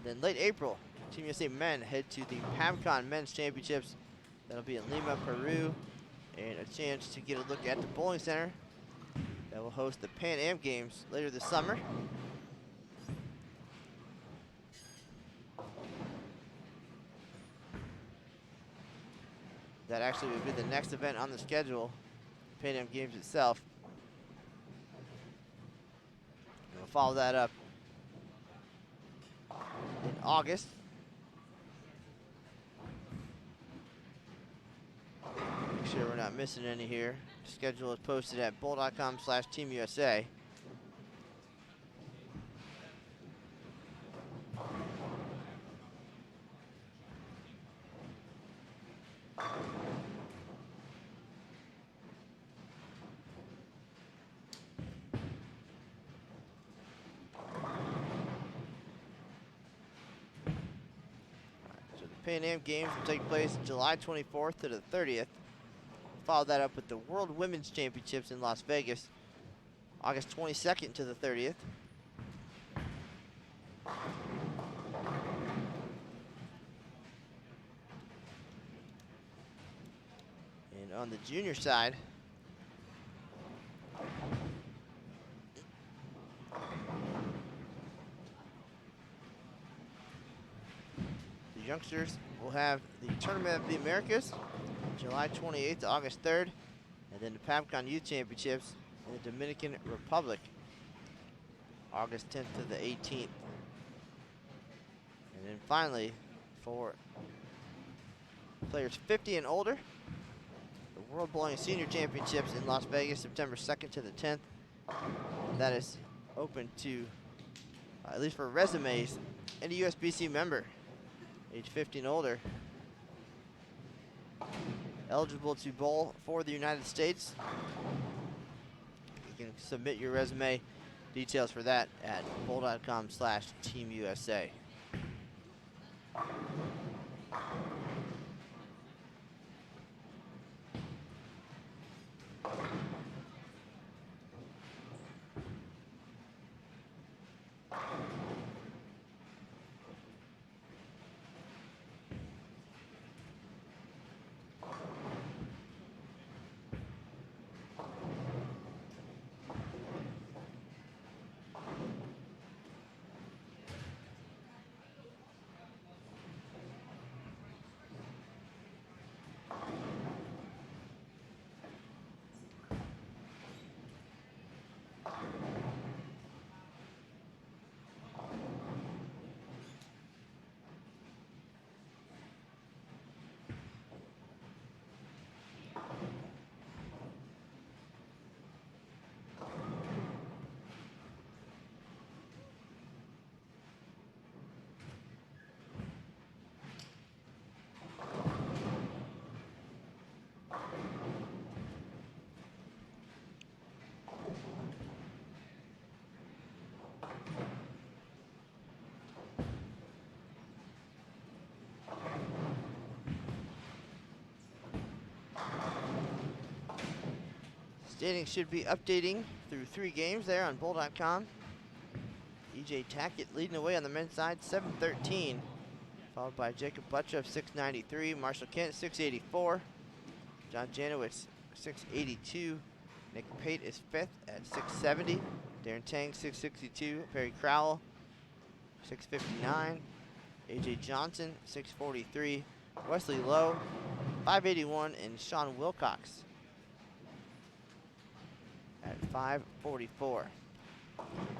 Then late April, Team USA men head to the PABCON Men's Championships. That'll be in Lima, Peru, and a chance to get a look at the bowling center that will host the Pan Am Games later this summer. That actually would be the next event on the schedule, Pan Am Games itself. And we'll follow that up in August. Make sure we're not missing any here. Schedule is posted at bowl.com/teamusa. Pan Am Games will take place July 24th to the 30th. Follow that up with the World Women's Championships in Las Vegas, August 22nd to the 30th. on the junior side, the youngsters will have the Tournament of the Americas, July 28th to August 3rd, and then the PABCON Youth Championships in the Dominican Republic, August 10th to the 18th. And then finally, for players 50 and older, the World Bowling Senior Championships in Las Vegas, September 2nd to the 10th. That is open to, at least for resumes, any USBC member, age 50 and older, eligible to bowl for the United States. You can submit your resume details for that at bowl.com/teamusa. Standings should be updating through 3 games there on bowl.com. EJ Tackett leading the way on the men's side, 713, followed by Jacob Butchuff, 693, Marshall Kent, 684, John Janowitz, 682, Nick Pate is 5th at 670, Darren Tang, 662, Perry Crowell, 659, AJ Johnson, 643, Wesley Lowe, 581, and Sean Wilcox at 544.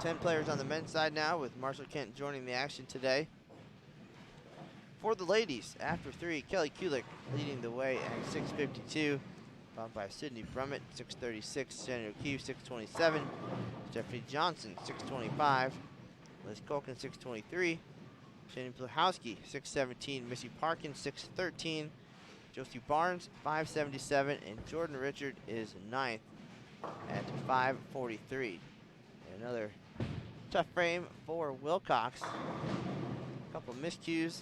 10 players on the men's side now, with Marshall Kent joining the action today. For the ladies, after 3, Kelly Kulik leading the way at 652, followed by Sydney Brummett, 636, Shannon O'Keefe, 627, Stephanie Johnson, 625, Liz Colkin, 623, Shannon Pluhowski, 617, Missy Parkin, 613, Josie Barnes, 577, and Jordan Richard is 9th at 543. And another tough frame for Wilcox. A couple miscues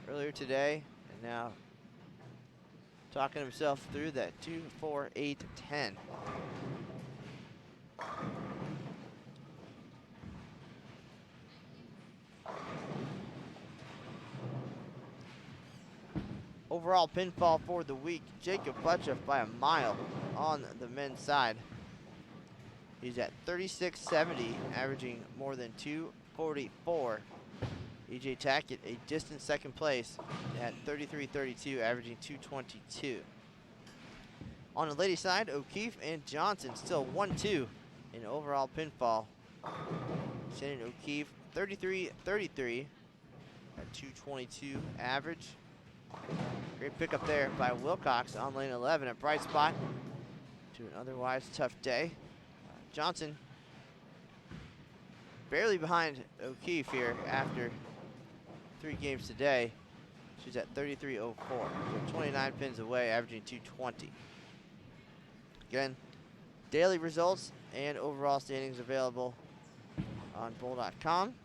earlier today, and now talking himself through that 2, 4, 8, 10. Overall pinfall for the week, Jacob Butchuff by a mile on the men's side. He's at 36.70, averaging more than 244. EJ Tackett, a distant second place at 33.32, averaging 222. On the ladies' side, O'Keefe and Johnson still 1-2 in overall pinfall. Shannon O'Keefe, 33.33 at 222 average. Great pickup there by Wilcox on lane 11 at Bright Spot to an otherwise tough day. Johnson barely behind O'Keefe here after 3 games today. She's at 33.04, so 29 pins away, averaging 220. Again, daily results and overall standings available on bowl.com.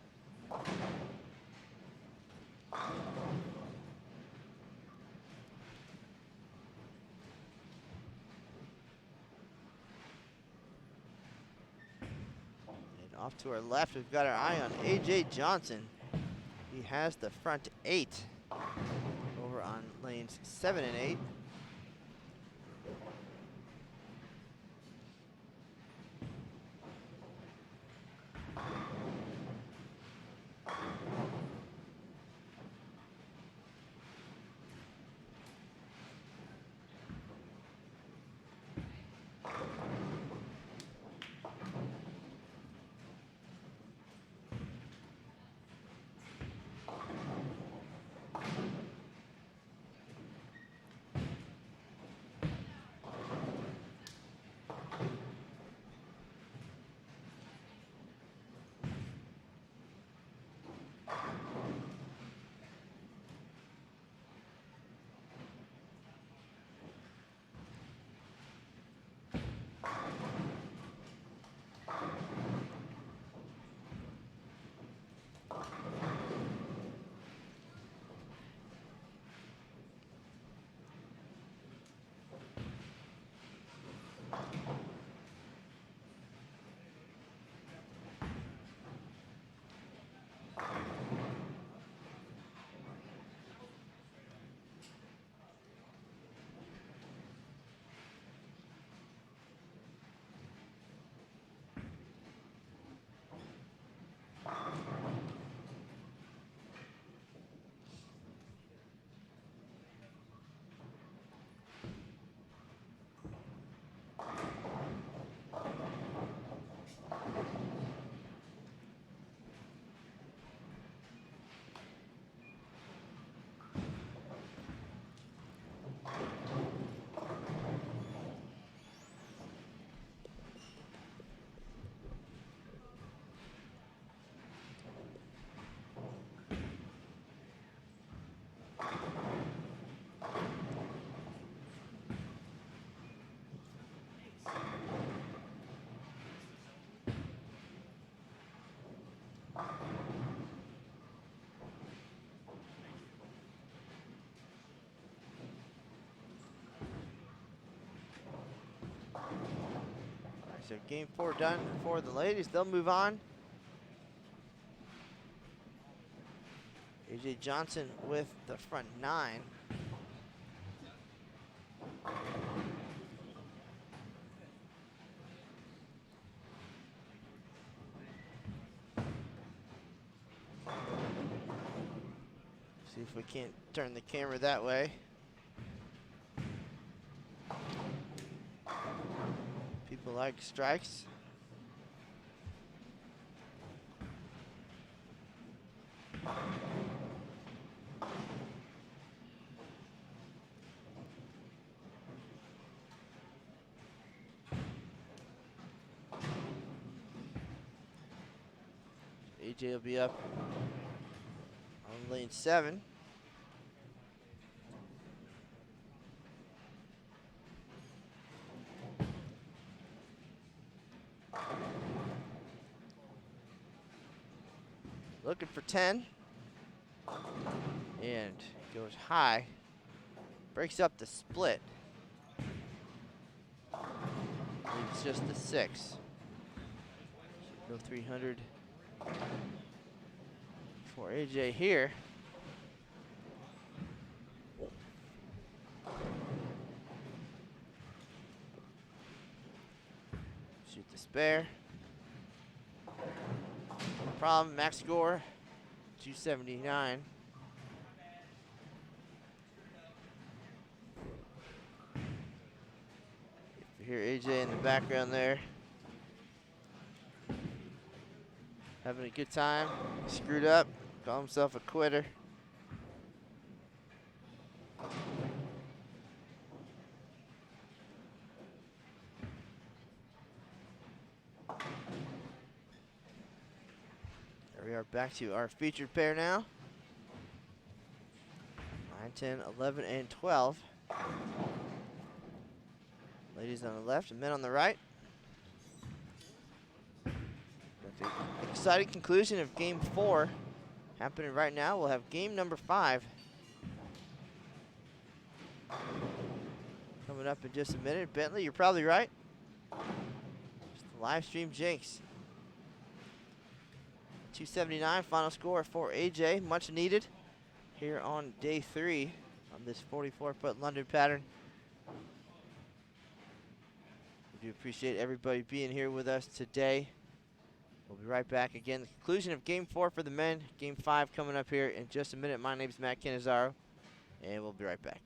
Off to our left, we've got our eye on AJ Johnson. He has the front 8 over on lanes 7 and 8. So game 4 done for the ladies. They'll move on. AJ Johnson with the front 9. See if we can't turn the camera that way. People like strikes. AJ will be up on lane 7. Looking for 10. And goes high. Breaks up the split. It's just the 6. No 300 for AJ here. Shoot the spare. No problem. Max score 279. You hear AJ in the background there. Having a good time. Screwed up. Call himself a quitter. There we are, back to our featured pair now. 9, 10, 11, and 12. Ladies on the left and men on the right. The exciting conclusion of game 4 happening right now. We'll have game number 5 coming up in just a minute. Bentley, you're probably right. Just the live stream jinx. 279 final score for AJ, much needed here on day 3 on this 44-foot London pattern. We do appreciate everybody being here with us today. We'll be right back again. The conclusion of game 4 for the men. Game 5 coming up here in just a minute. My name's Matt Cannizzaro, and we'll be right back.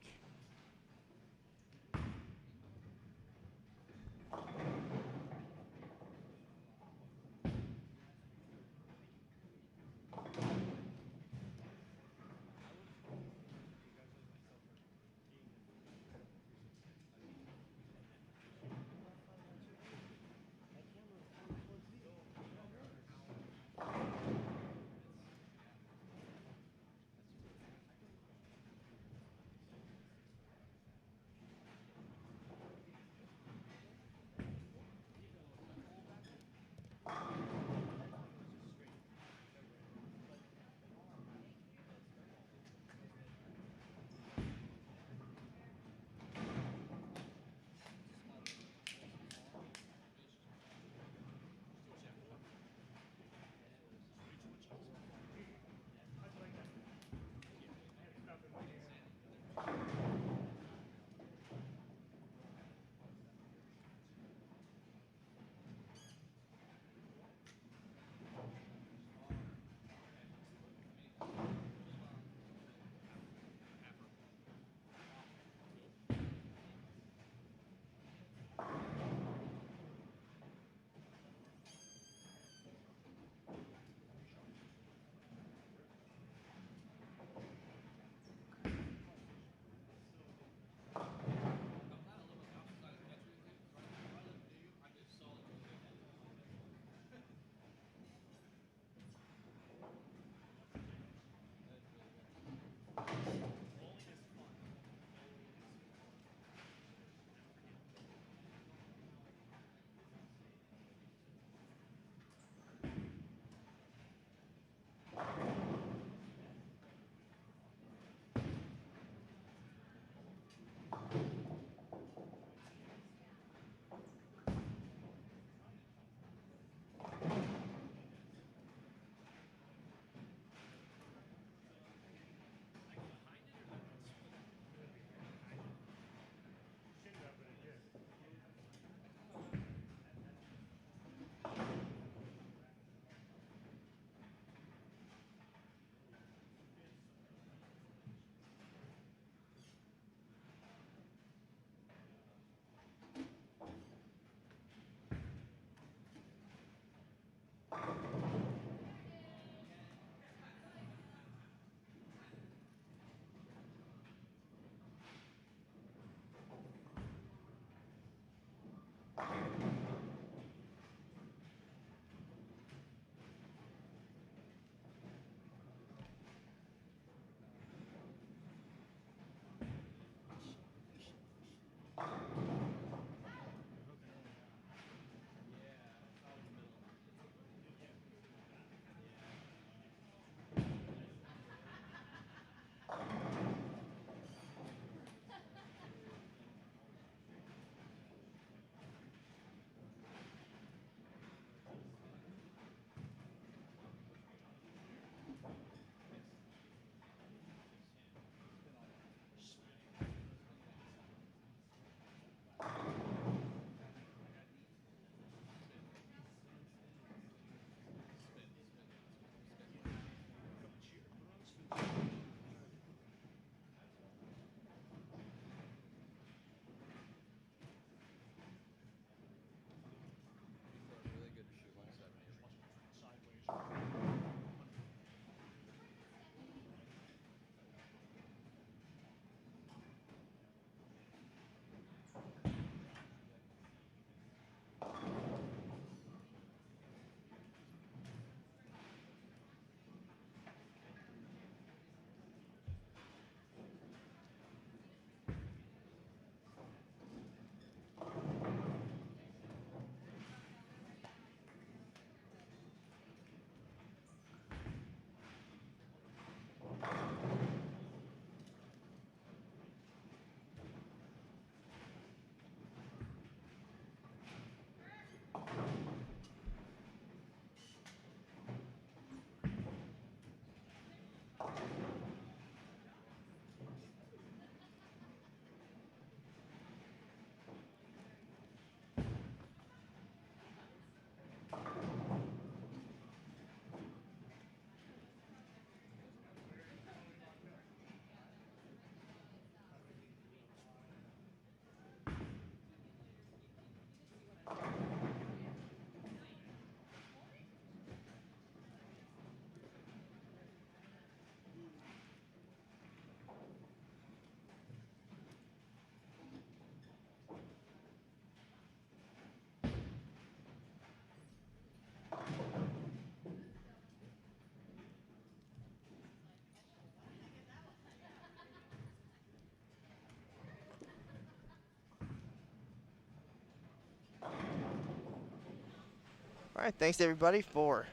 All right, thanks everybody for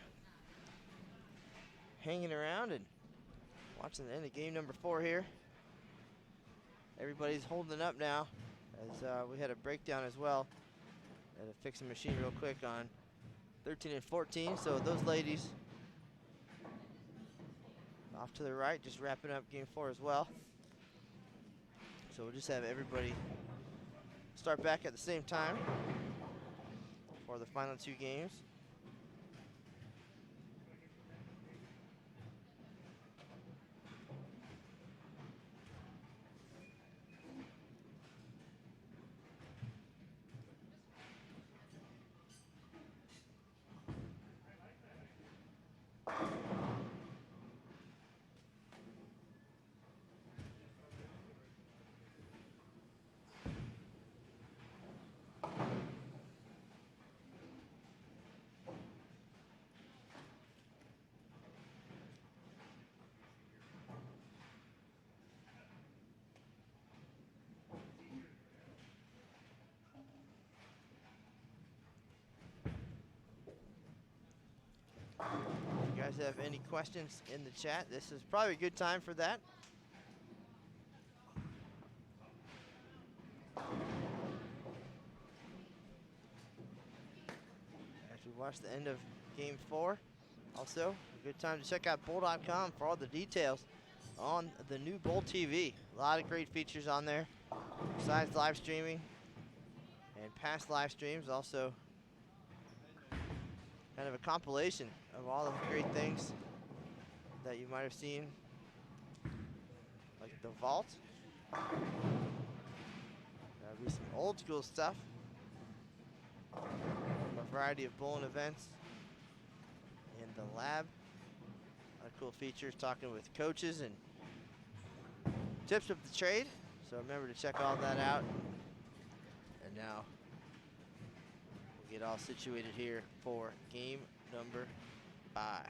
hanging around and watching the end of game number 4 here. Everybody's holding up now as we had a breakdown as well. Had to fix the machine real quick on 13 and 14. So those ladies off to the right, just wrapping up game 4 as well. So we'll just have everybody start back at the same time for the final 2 games. If you guys have any questions in the chat, this is probably a good time for that. As we watch the end of game 4, also a good time to check out bowl.com for all the details on the new Bowl TV. A lot of great features on there, besides live streaming and past live streams. Also, kind of a compilation of all the great things that you might have seen, like the vault. That'll be some old school stuff, a variety of bowling events in the lab. A lot of cool features, talking with coaches and tips of the trade. So remember to check all that out. And now we'll get all situated here for game number 5.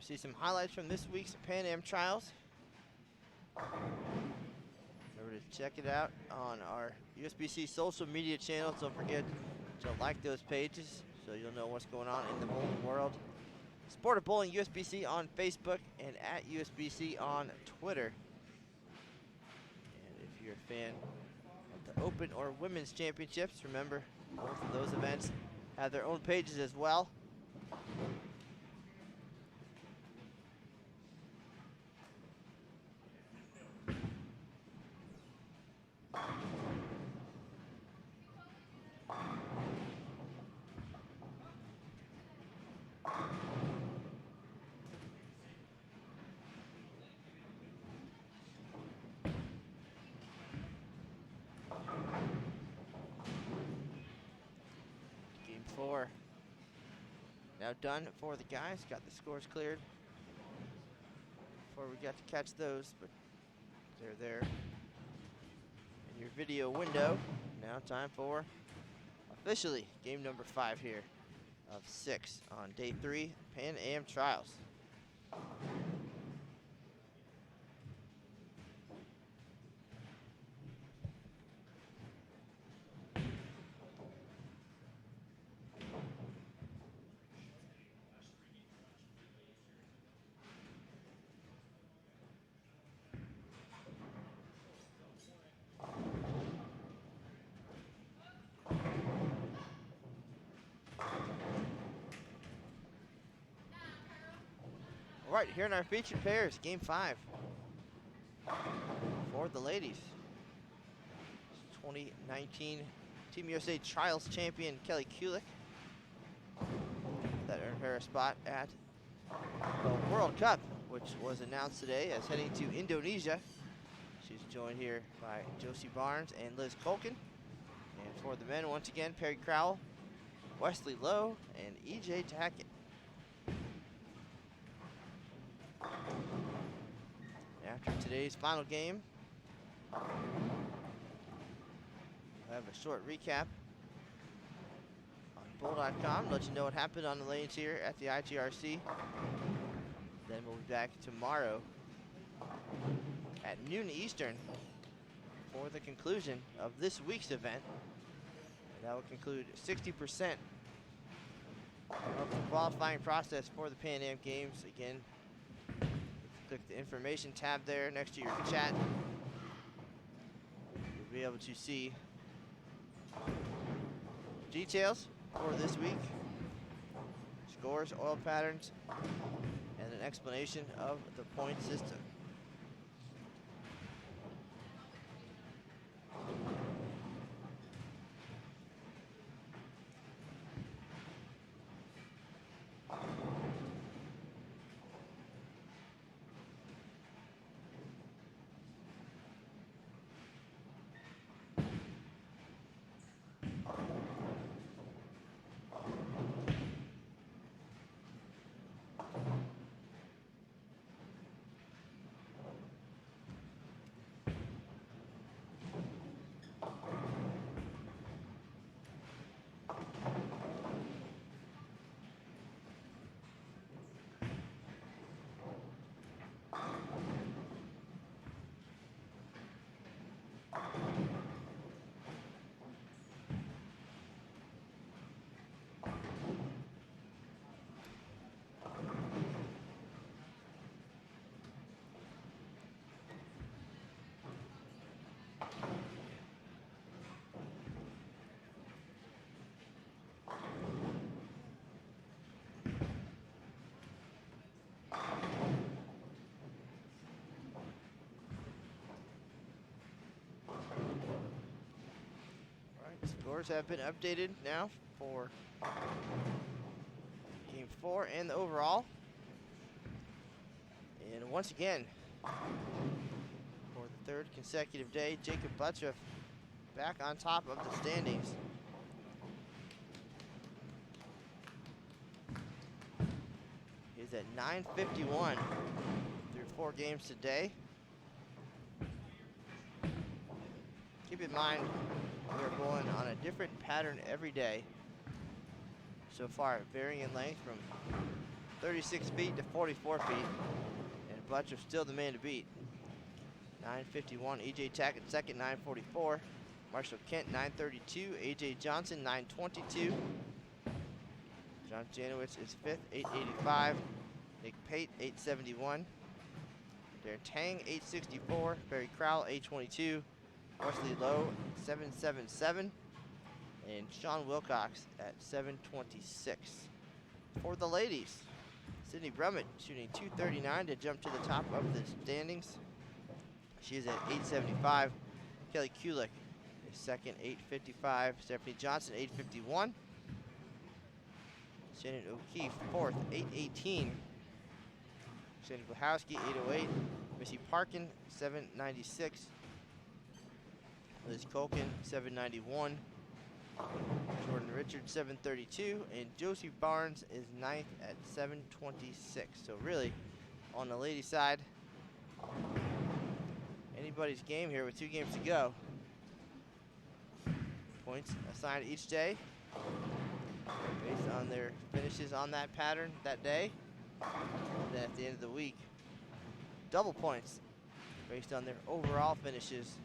See some highlights from this week's Pan Am Trials. Remember to check it out on our USBC social media channels. Don't forget to like those pages so you'll know what's going on in the bowling world. Sport of Bowling USBC on Facebook and at USBC on Twitter. And if you're a fan of the Open or Women's Championships, remember both of those events have their own pages as well. now done for the guys. Got the scores cleared before we got to catch those, but they're there in your video window. Now time for officially game number 5 here of 6 on day 3 Pan Am Trials. All right, here in our featured pairs, game 5 for the ladies. 2019 Team USA Trials champion Kelly Kulik. That earned her a spot at the World Cup, which was announced today as heading to Indonesia. She's joined here by Josie Barnes and Liz Colkin. And for the men, once again, Perry Crowell, Wesley Lowe, and EJ Tackett. After today's final game, we'll have a short recap on Bull.com, let you know what happened on the lanes here at the ITRC. Then we'll be back tomorrow at noon Eastern for the conclusion of this week's event. And that will conclude 60% of the qualifying process for the Pan Am Games. Again, click the information tab there next to your chat. You'll be able to see details for this week, scores, oil patterns, and an explanation of the point system. Scores have been updated now for game 4 and the overall. And once again, for the 3rd consecutive day, Jacob Buttriff back on top of the standings. He's at 951 through 4 games today. Keep in mind, we're going on a different pattern every day. So far, varying in length from 36 feet to 44 feet. And Buttriff's still the man to beat. 951, EJ Tackett second, 944. Marshall Kent, 932. AJ Johnson, 922. John Janowitz is 5th, 885. Nick Pate, 871. Darren Tang, 864. Barry Crowell, 822. Wesley Lowe, 777, and Sean Wilcox at 726. For the ladies, Sydney Brummett shooting 239 to jump to the top of the standings. She is at 875. Kelly Kulik is second, 855. Stephanie Johnson, 851. Shannon O'Keefe, 4th, 818. Shannon Blahowski, 808. Missy Parkin, 796. Liz Colkin, 791. Jordan Richards 732, and Josie Barnes is 9th at 726. So really, on the ladies' side, anybody's game here with 2 games to go. Points assigned each day based on their finishes on that pattern that day. And then at the end of the week, double points based on their overall finishes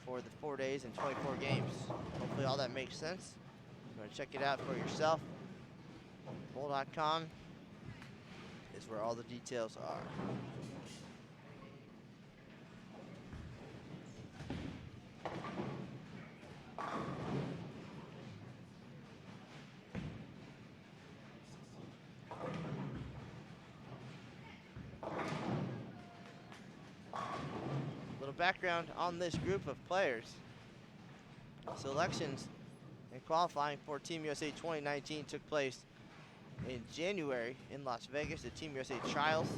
for the 4 days and 24 games. Hopefully all that makes sense. You want to check it out for yourself. Bowl.com is where all the details are. Background on this group of players. Selections and qualifying for Team USA 2019 took place in January in Las Vegas at Team USA Trials.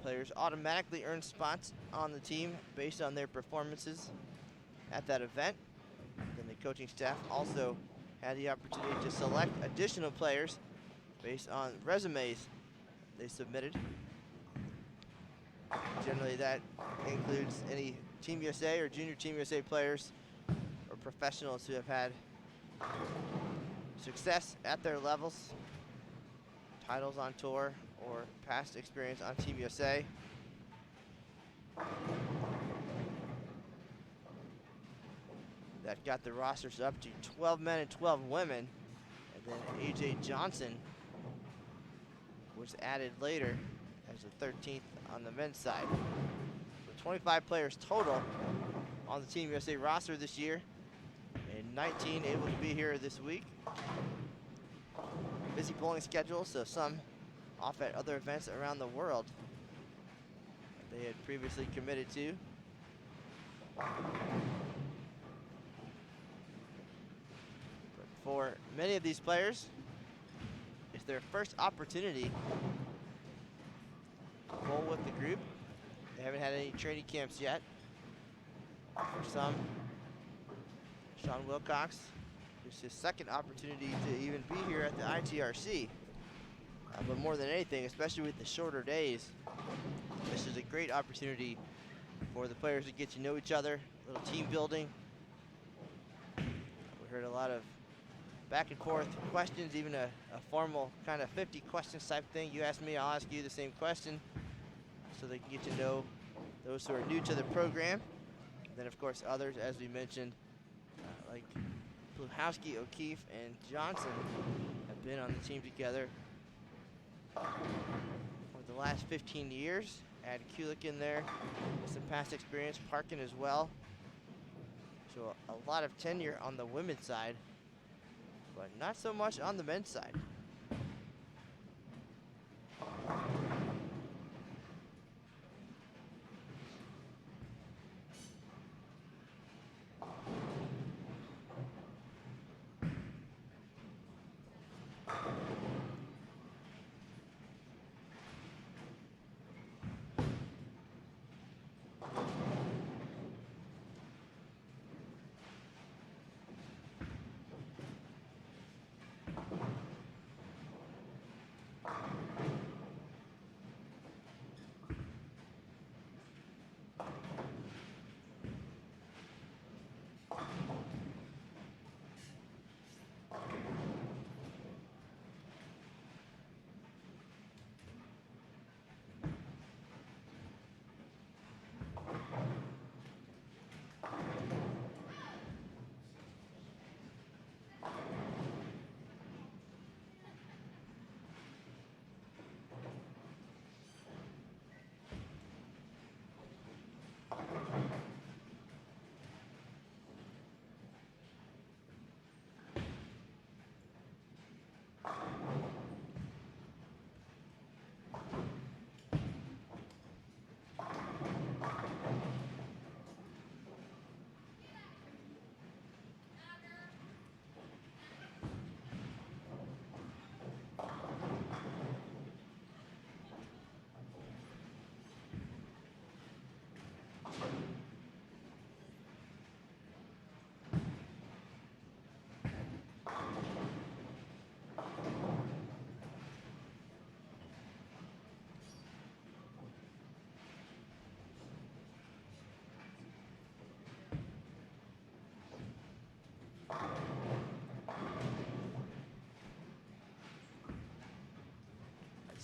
Players automatically earn spots on the team based on their performances at that event. Then the coaching staff also had the opportunity to select additional players based on resumes they submitted. Generally, that includes any Team USA or Junior Team USA players or professionals who have had success at their levels, titles on tour, or past experience on Team USA. That got the rosters up to 12 men and 12 women. And then AJ Johnson was added later as the 13th on the men's side. So 25 players total on the Team USA roster this year, and 19 able to be here this week. Busy bowling schedule, so some off at other events around the world that they had previously committed to. But for many of these players, it's their first opportunity bowl with the group. They haven't had any training camps yet. For some, Sean Wilcox, it's his second opportunity to even be here at the ITRC. But more than anything, especially with the shorter days, this is a great opportunity for the players to get to know each other, a little team building. We heard a lot of back and forth questions, even a formal kind of 50 questions type thing. You ask me, I'll ask you the same question, so they can get to know those who are new to the program. And then, of course, others, as we mentioned, like Pluhowski, O'Keefe, and Johnson have been on the team together for the last 15 years. Add Kulik in there with some past experience, Parkin as well. So a lot of tenure on the women's side, but not so much on the men's side.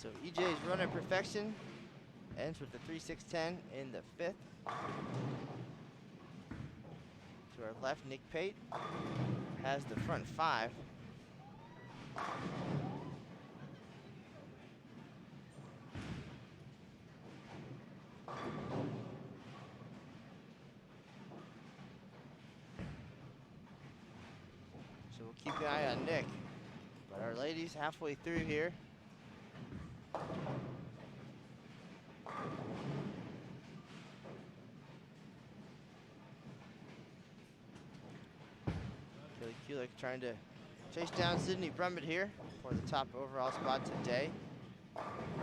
So EJ's run at perfection ends with the 3.610 in the 5th. To our left, Nick Pate has the front 5. So we'll keep an eye on Nick. But our ladies halfway through here. Kelly Kulik trying to chase down Sydney Brummett here for the top overall spot today.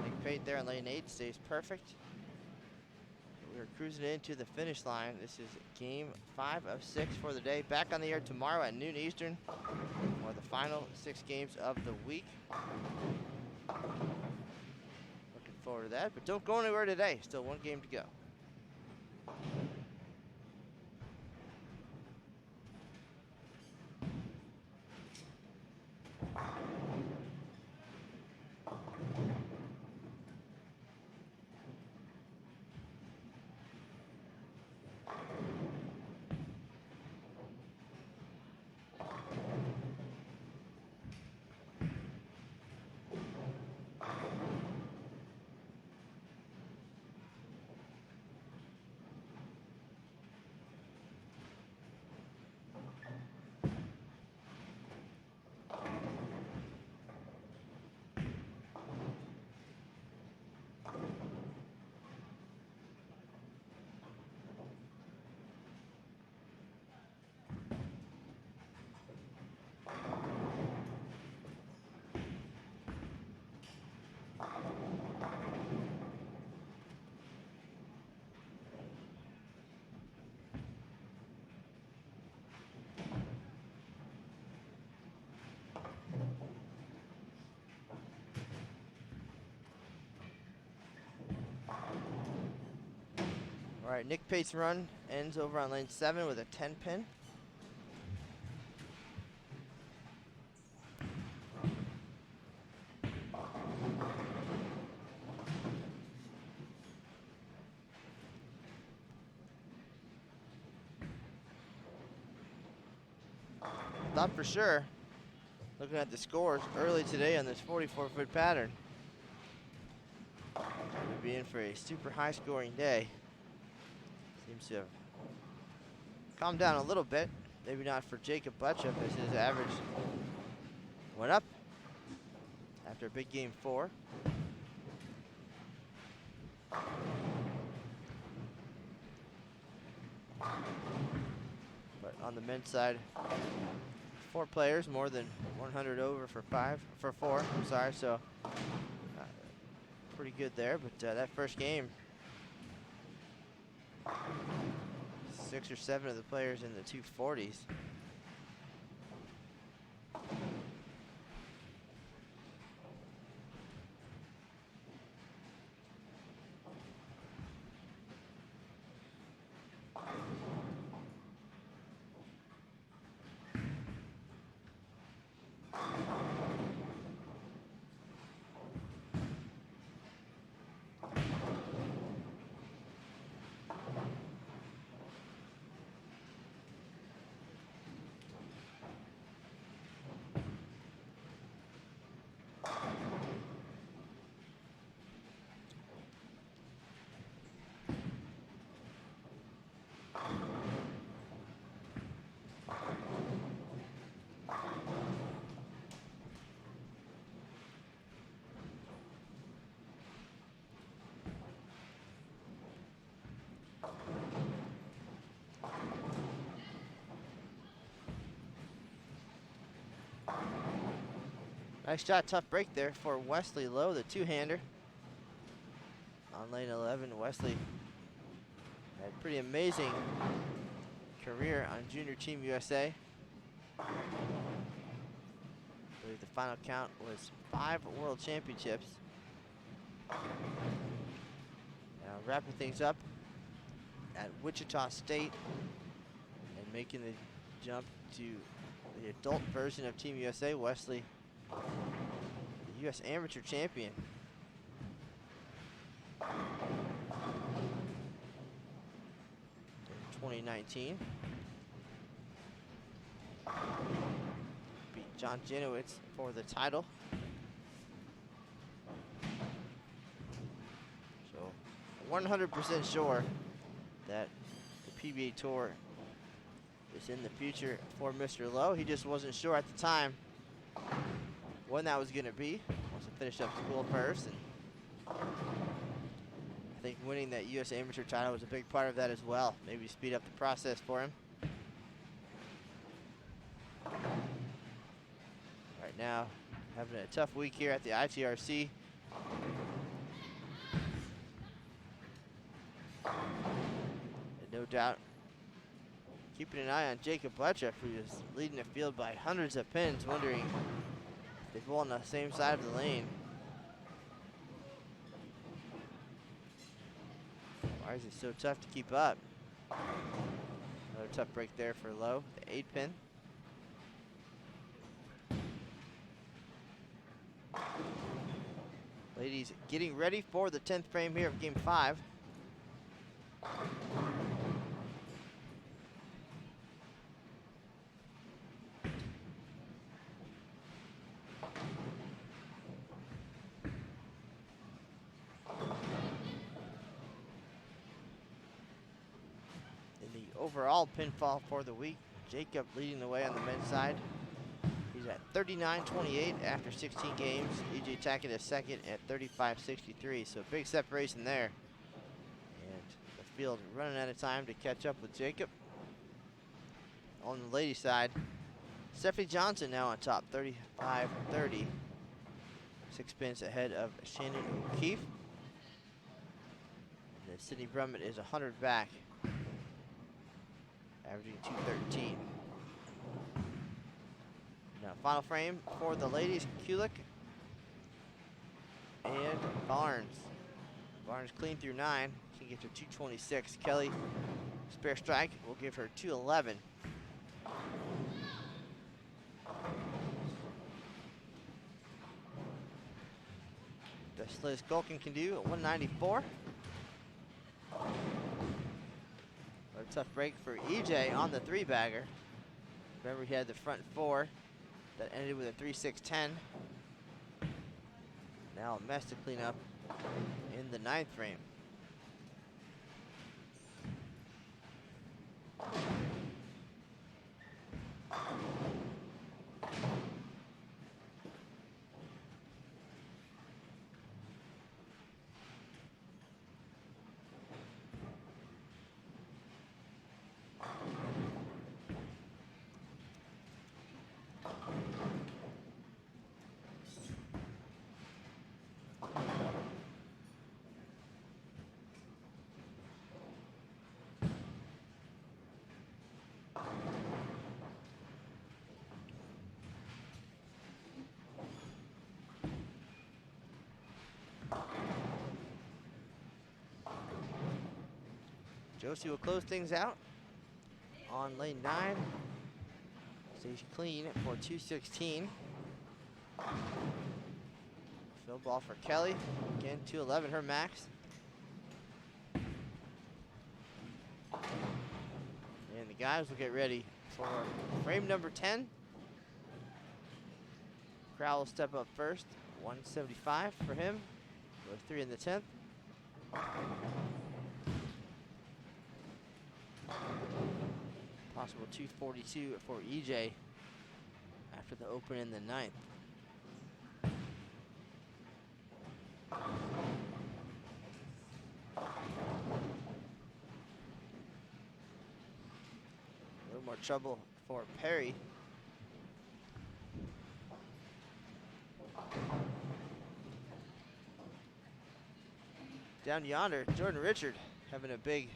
Nick Pate there on lane 8 stays perfect. We're cruising into the finish line. This is game 5 of 6 for the day. Back on the air tomorrow at noon Eastern for the final 6 games of the week. Looking forward to that, but don't go anywhere today. Still 1 game to go. All right, Nick Pate's run ends over on lane 7 with a 10 pin. Thought for sure, looking at the scores early today on this 44-foot pattern, we'd be in for a super high scoring day. Seems to have calmed down a little bit. Maybe not for Jacob Butchup as his average went up after a big game 4. But on the men's side, 4 players, more than 100 over for 4, I'm sorry, so pretty good there. But that first game, 6 or 7 of the players in the 240s. Nice shot, tough break there for Wesley Lowe, the 2-hander. On lane 11, Wesley had a pretty amazing career on Junior Team USA. I believe the final count was 5 world championships. Now wrapping things up at Wichita State and making the jump to the adult version of Team USA, Wesley, the U.S. amateur champion, 2019. Beat John Janowitz for the title. So 100% sure that the PBA Tour is in the future for Mr. Lowe. He just wasn't sure at the time when that was going to be. Wants to finish up school first. And I think winning that U.S. Amateur title was a big part of that as well. Maybe speed up the process for him. Right now, having a tough week here at the ITRC. And no doubt, keeping an eye on Jacob Bletchup, who is leading the field by hundreds of pins, wondering if they fall on the same side of the lane. Why is it so tough to keep up? Another tough break there for Lowe, the 8-pin. Ladies getting ready for the 10th frame here of game 5. In the overall pinfall for the week, Jacob leading the way on the men's side. He's at 39-28 after 16 games. EJ Tackett is second at 35-63, so big separation there. And the field running out of time to catch up with Jacob. On the ladies' side, Stephanie Johnson now on top, 35-30. 6 pins ahead of Shannon O'Keefe. And then Sydney Brummett is 100 back, averaging 213. Now, final frame for the ladies, Kulik and Barnes. Barnes clean through 9. She gets her 226. Kelly, spare strike, will give her 211. Best Liz Golkin can do at 194. A tough break for EJ on the 3-bagger. Remember, he had the front 4. That ended with a 3-6-10. Now a mess to clean up in the 9th frame. Josie will close things out on lane 9. Stays clean for 216. Fill ball for Kelly. Again, 211 her max. And the guys will get ready for frame number 10. Crowell will step up first. 175 for him. With 3 in the 10th. Possible 242 for EJ after the open in the 9th. A little more trouble for Perry. Down yonder, Jordan Richard having a big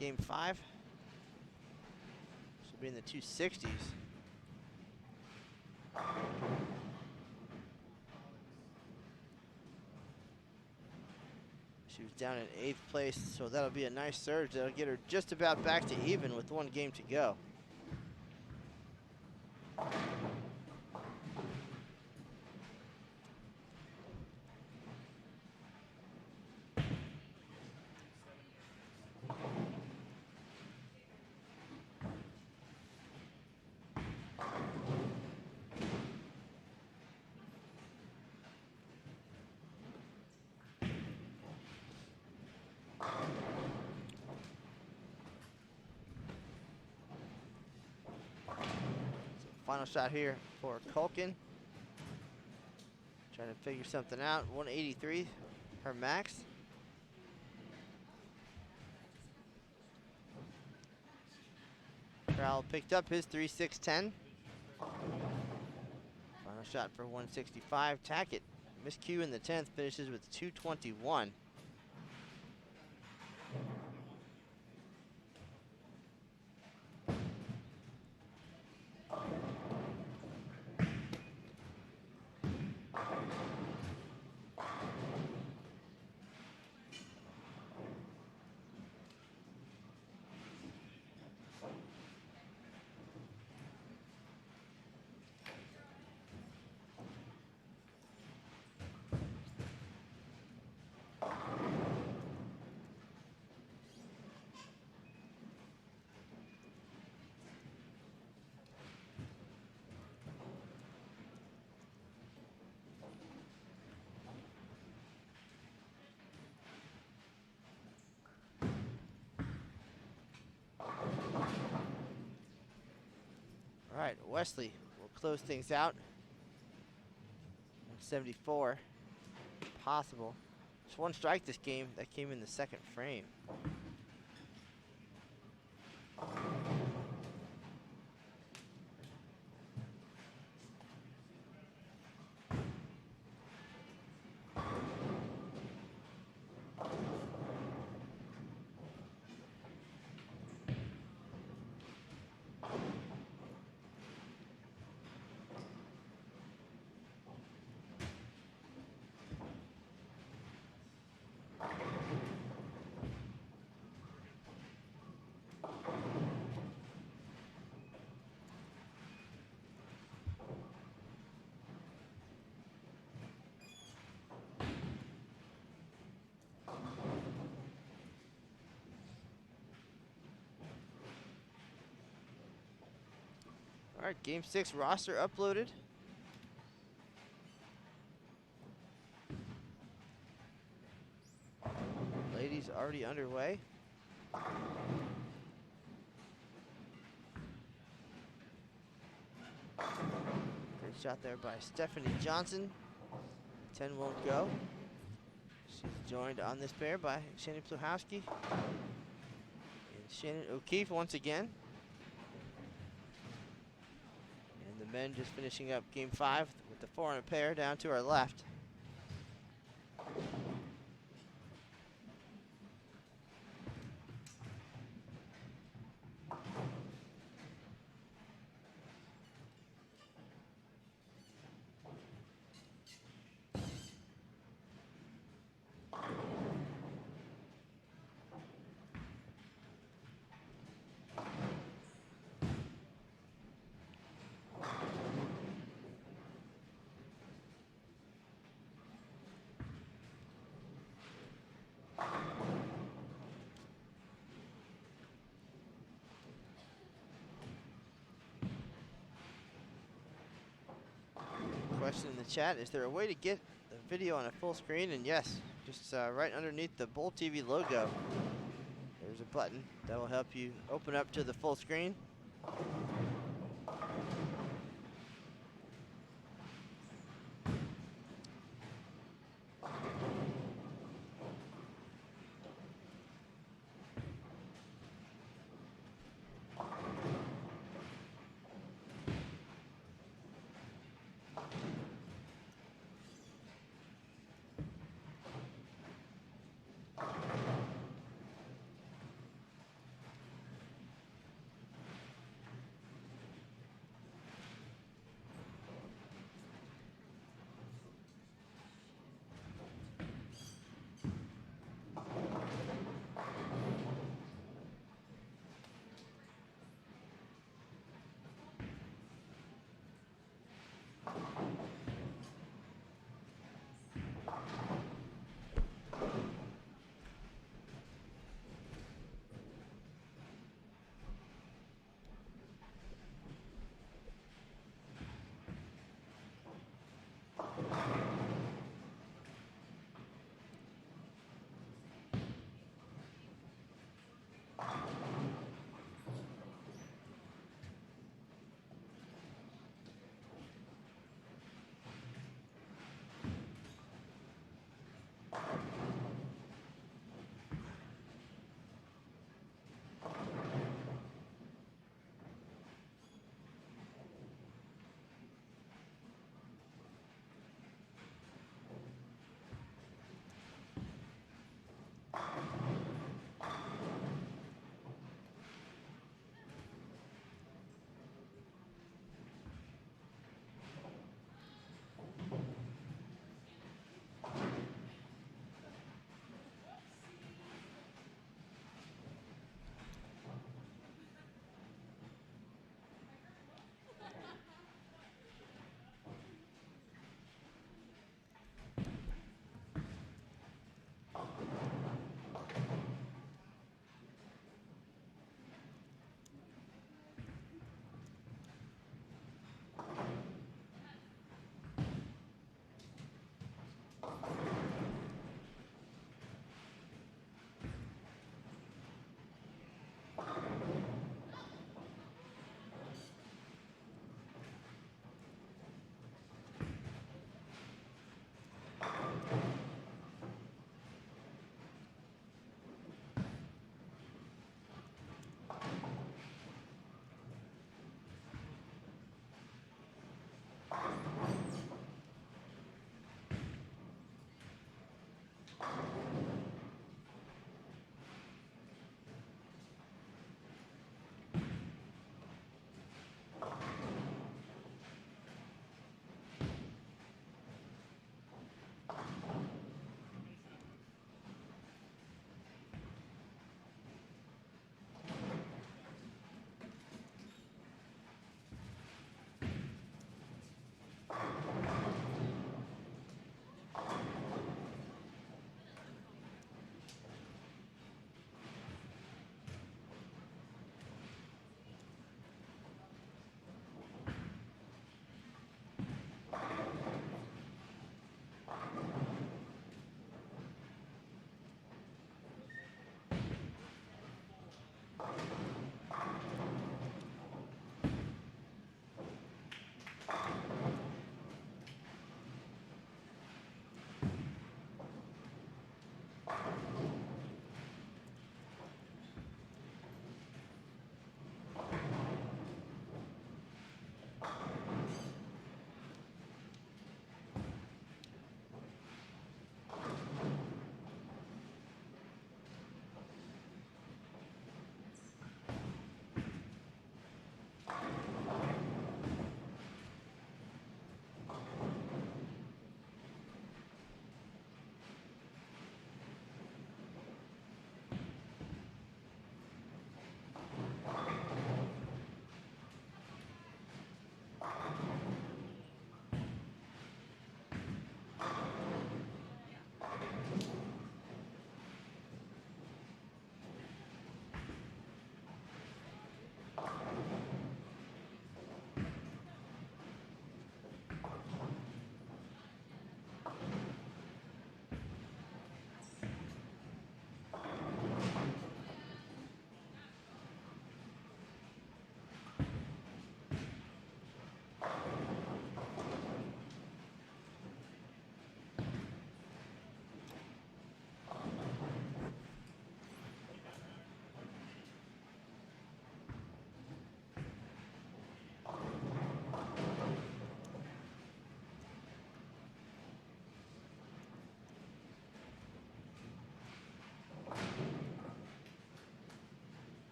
game 5. She'll be in the 260s. She was down in 8th place, so that'll be a nice surge. That'll get her just about back to even with 1 game to go. Final shot here for Culkin. Trying to figure something out. 183, her max. Crowell picked up his 3.610. Final shot for 165. Tackett, miscue in the 10th, finishes with 221. All right, Wesley will close things out. 174, possible. Just one strike this game. That came in the second frame. All right, Game 6 roster uploaded. Ladies already underway. Great shot there by Stephanie Johnson. 10 won't go. She's joined on this pair by Shannon Pluhowski and Shannon O'Keefe once again. And the men just finishing up Game 5 with the 4 on a pair down to our left. Question in the chat, is there a way to get the video on a full screen? And yes, just right underneath the Bowl TV logo, there's a button that will help you open up to the full screen.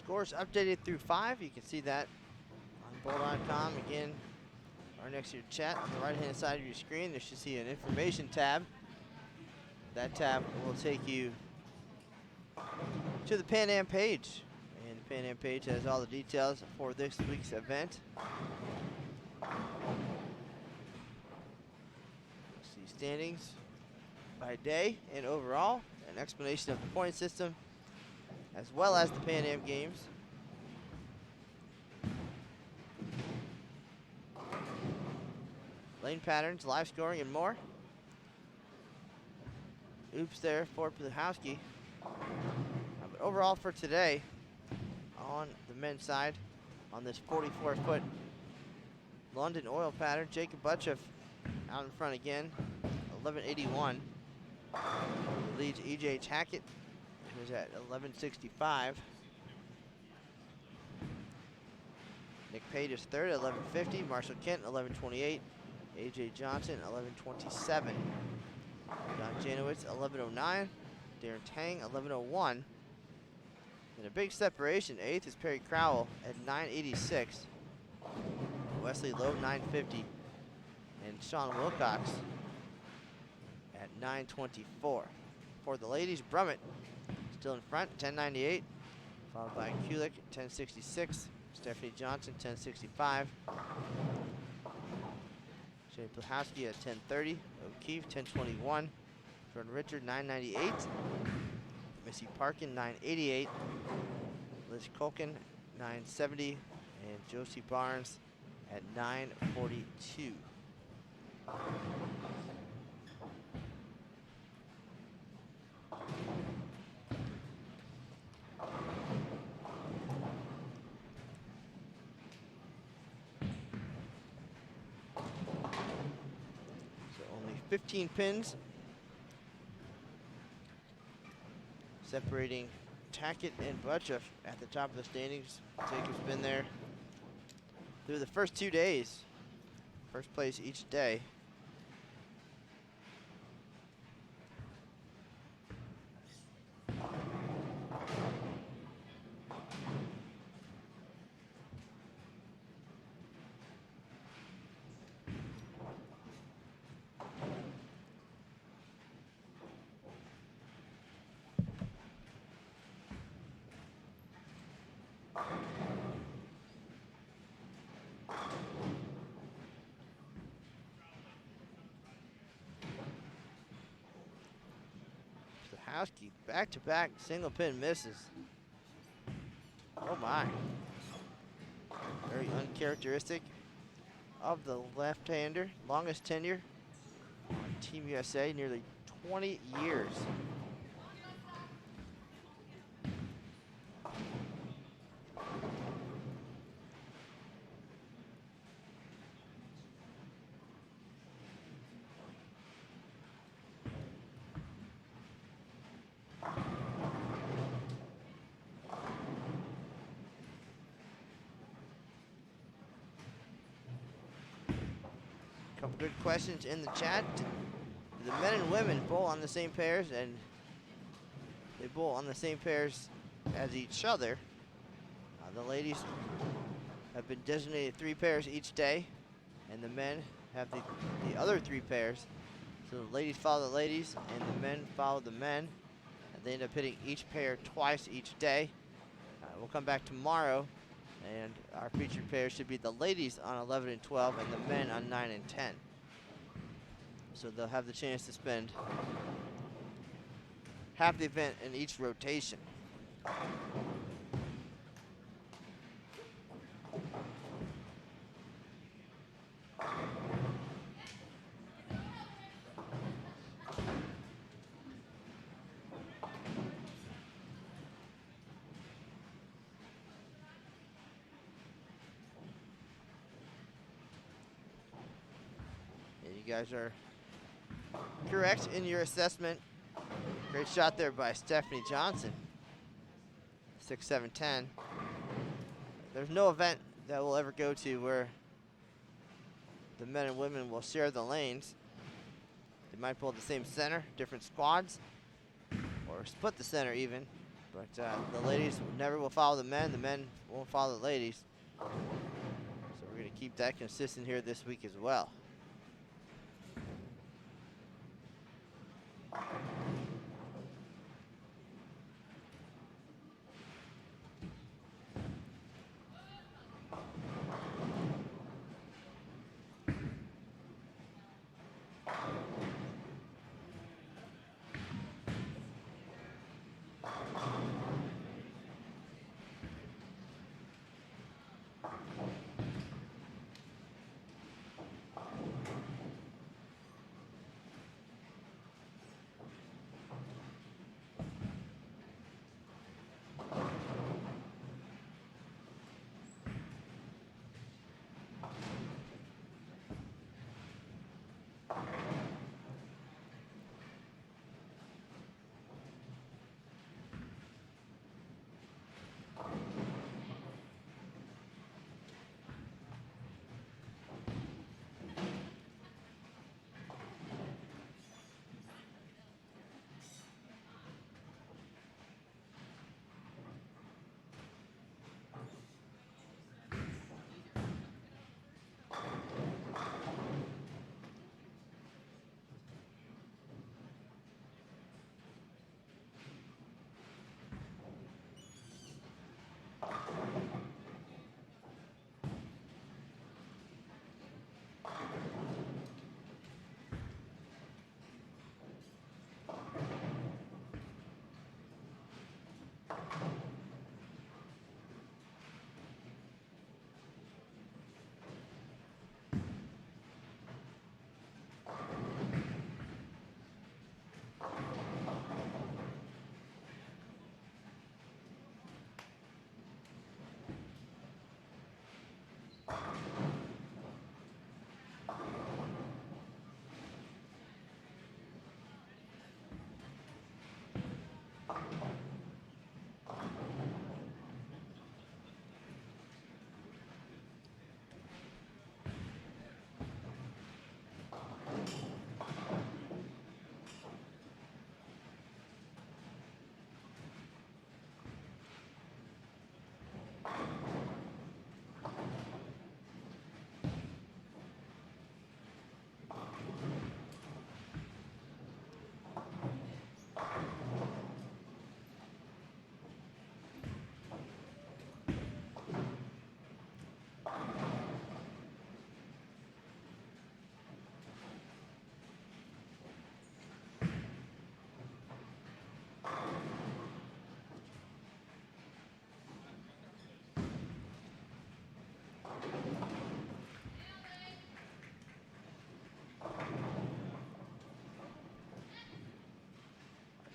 Scores updated through 5. You can see that on bowl.com. Again, right next to your chat on the right-hand side of your screen, there should see an information tab. That tab will take you to the Pan Am page. And the Pan Am page has all the details for this week's event. See standings by day and overall, an explanation of the point system, as well as the Pan Am games. Lane patterns, live scoring, and more. Oops there for Plahowski. But overall for today, on the men's side, on this 44-foot London oil pattern, Jacob Butchoff out in front again, 1181. Leads E.J. Tackett, who's at 1165. Nick Page is third at 1150. Marshall Kent, 1128. A.J. Johnson, 1127. John Janowitz, 1109. Darren Tang, 1101. And a big separation. 8th is Perry Crowell at 986. Wesley Lowe, 950. And Sean Wilcox at 924. For the ladies, Brummett still in front, 1098. Followed by Kulik at 1066. Stephanie Johnson, 1065. Shane Plahowski at 1030. O'Keefe, 1021. Jordan Richard, 998. Missy Parkin, 988. Liz Culkin, 970. And Josie Barnes at 942. So only 15 pins separating Tackett and Butchoff at the top of the standings. Jacob's been there through the first 2 days. First place each day. Plahowski back-to-back single pin misses. Oh my. Very uncharacteristic of the left-hander. Longest tenure on Team USA, nearly 20 years. Couple good questions in the chat. Do the men and women bowl on the same pairs? And they bowl on the same pairs as each other. The ladies have been designated 3 pairs each day, and the men have the other 3 pairs. So the ladies follow the ladies, and the men follow the men. And they end up hitting each pair twice each day. We'll come back tomorrow, and our featured pair should be the ladies on 11 and 12 and the men on 9 and 10. So they'll have the chance to spend half the event in each rotation. You guys are correct in your assessment. Great shot there by Stephanie Johnson. 6-7-10. There's no event that we'll ever go to where the men and women will share the lanes. They might pull the same center, different squads, or split the center even. But the ladies never will follow the men won't follow the ladies. So we're going to keep that consistent here this week as well.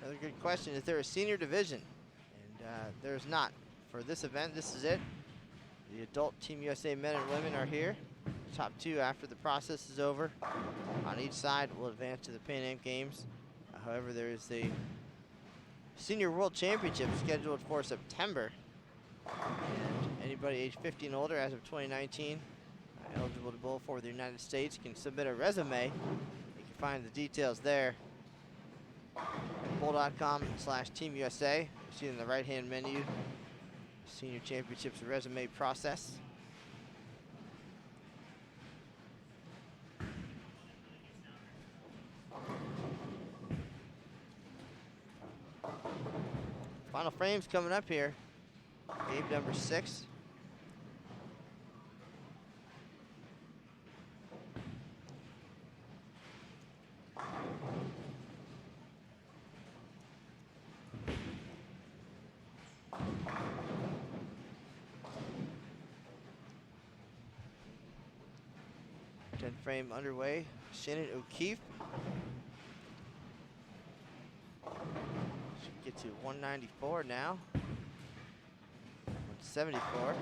Another good question, is there a senior division? And there's not. For this event, this is it. The adult Team USA men and women are here. The top two after the process is over on each side will advance to the Pan Am Games. However, there is the Senior World Championship scheduled for September. And anybody age 50 and older as of 2019 eligible to bowl for the United States can submit a resume. You can find the details there at bowl.com/Team USA. You see in the right-hand menu, Senior Championships resume process. Final frames coming up here. Game number 6. Frame underway. Shannon O'Keefe should get to 194 now. 174.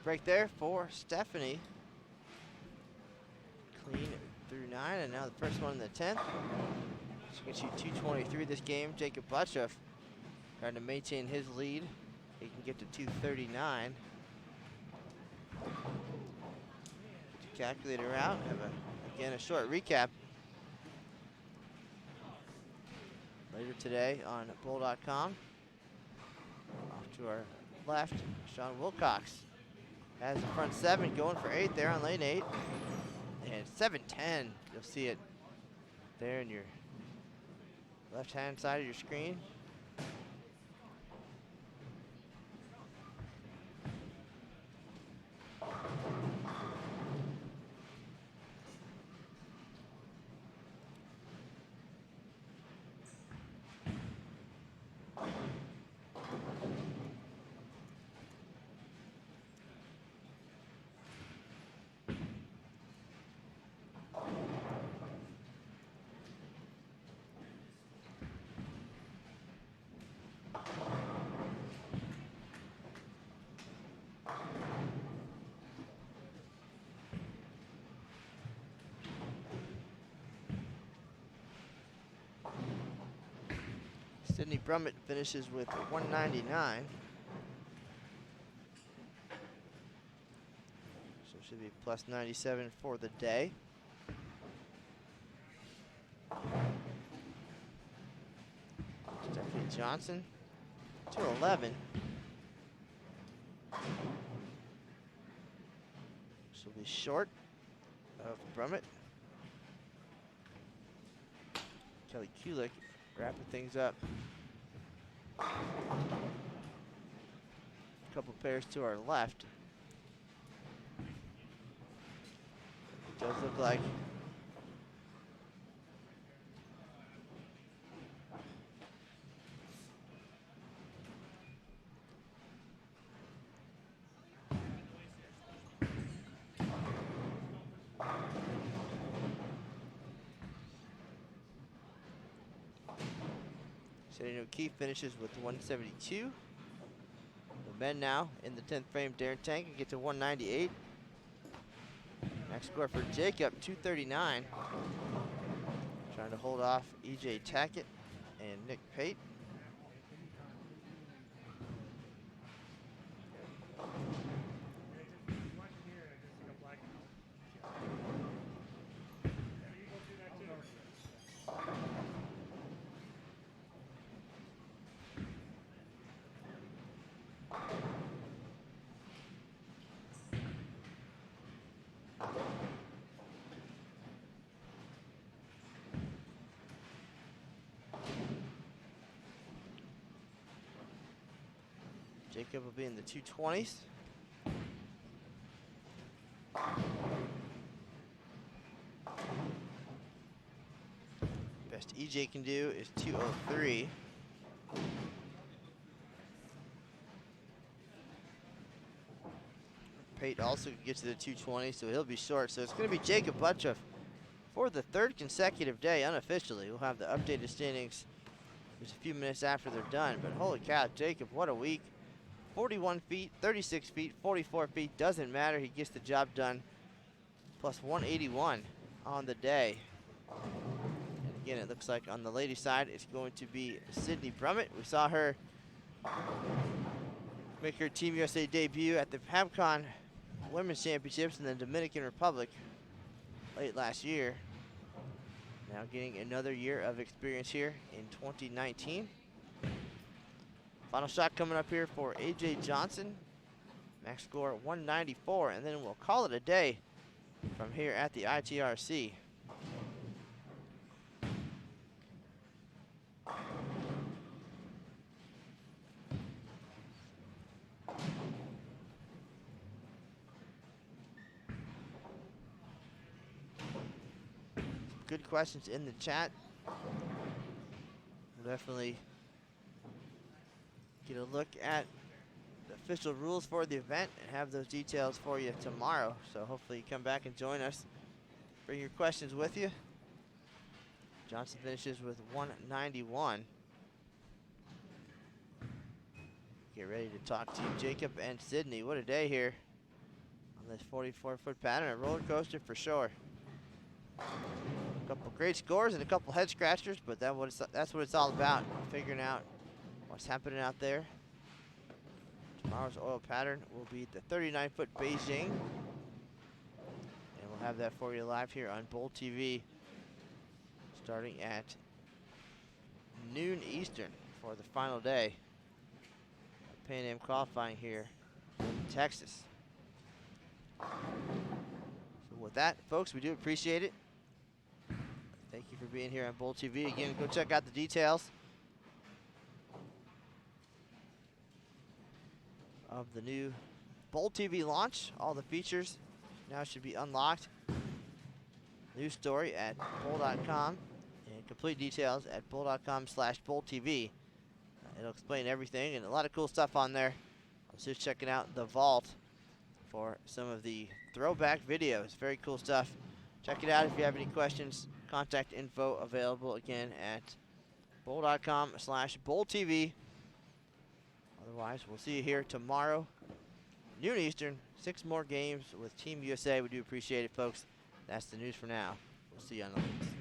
break there for Stephanie. Clean through 9, and now the first one in the 10th. She can shoot 223 this game. Jacob Butchoff trying to maintain his lead. He can get to 239. Get your calculator out. Have again a short recap later today on Bull.com. Off to our left, Sean Wilcox has the front 7 going for 8 there on lane 8. And 7-10, you'll see it there in your left-hand side of your screen. Sydney Brummett finishes with 199. So should be plus 97 for the day. Stephanie Johnson, 211. She'll be short of Brummett. Kelly Kulik wrapping things up. A couple pairs to our left. It does look like Shane O'Keefe finishes with 172. The men now in the 10th frame, Darren Tank can get to 198. Next score for Jacob, 239. Trying to hold off EJ Tackett and Nick Pate. Jacob will be in the 220s. Best EJ can do is 203. Pate also gets to the 220, so he'll be short. So it's going to be Jacob Butchoff for the 3rd consecutive day, unofficially. We'll have the updated standings just a few minutes after they're done. But holy cow, Jacob, what a week. 41 feet, 36 feet, 44 feet, doesn't matter. He gets the job done. Plus 181 on the day. And again, it looks like on the ladies' side, it's going to be Sydney Brummett. We saw her make her Team USA debut at the PABCON Women's Championships in the Dominican Republic late last year. Now getting another year of experience here in 2019. Final shot coming up here for AJ Johnson. Max score 194, and then we'll call it a day from here at the ITRC. Good questions in the chat. We'll definitely get a look at the official rules for the event and have those details for you tomorrow. So hopefully you come back and join us. Bring your questions with you. Johnson finishes with 191. Get ready to talk to Jacob and Sydney. What a day here this 44-foot pattern, a roller coaster for sure. A couple great scores and a couple head scratchers, but that's what it's all about, figuring out what's happening out there. Tomorrow's oil pattern will be the 39-foot Beijing. And we'll have that for you live here on Bowl TV starting at noon Eastern for the final day of Pan Am qualifying here in Texas. So with that, folks, we do appreciate it. Thank you for being here on Bowl TV. Again, go check out the details of the new Bowl TV launch. All the features now should be unlocked. News story at bowl.com and complete details at bowl.com/bowltv. It'll explain everything and a lot of cool stuff on there. I was just checking out the vault for some of the throwback videos. Very cool stuff. Check it out if you have any questions. Contact info available again at bowl.com/bowltv. Otherwise, we'll see you here tomorrow, noon Eastern. 6 more games with Team USA. We do appreciate it, folks. That's the news for now. We'll see you on the links.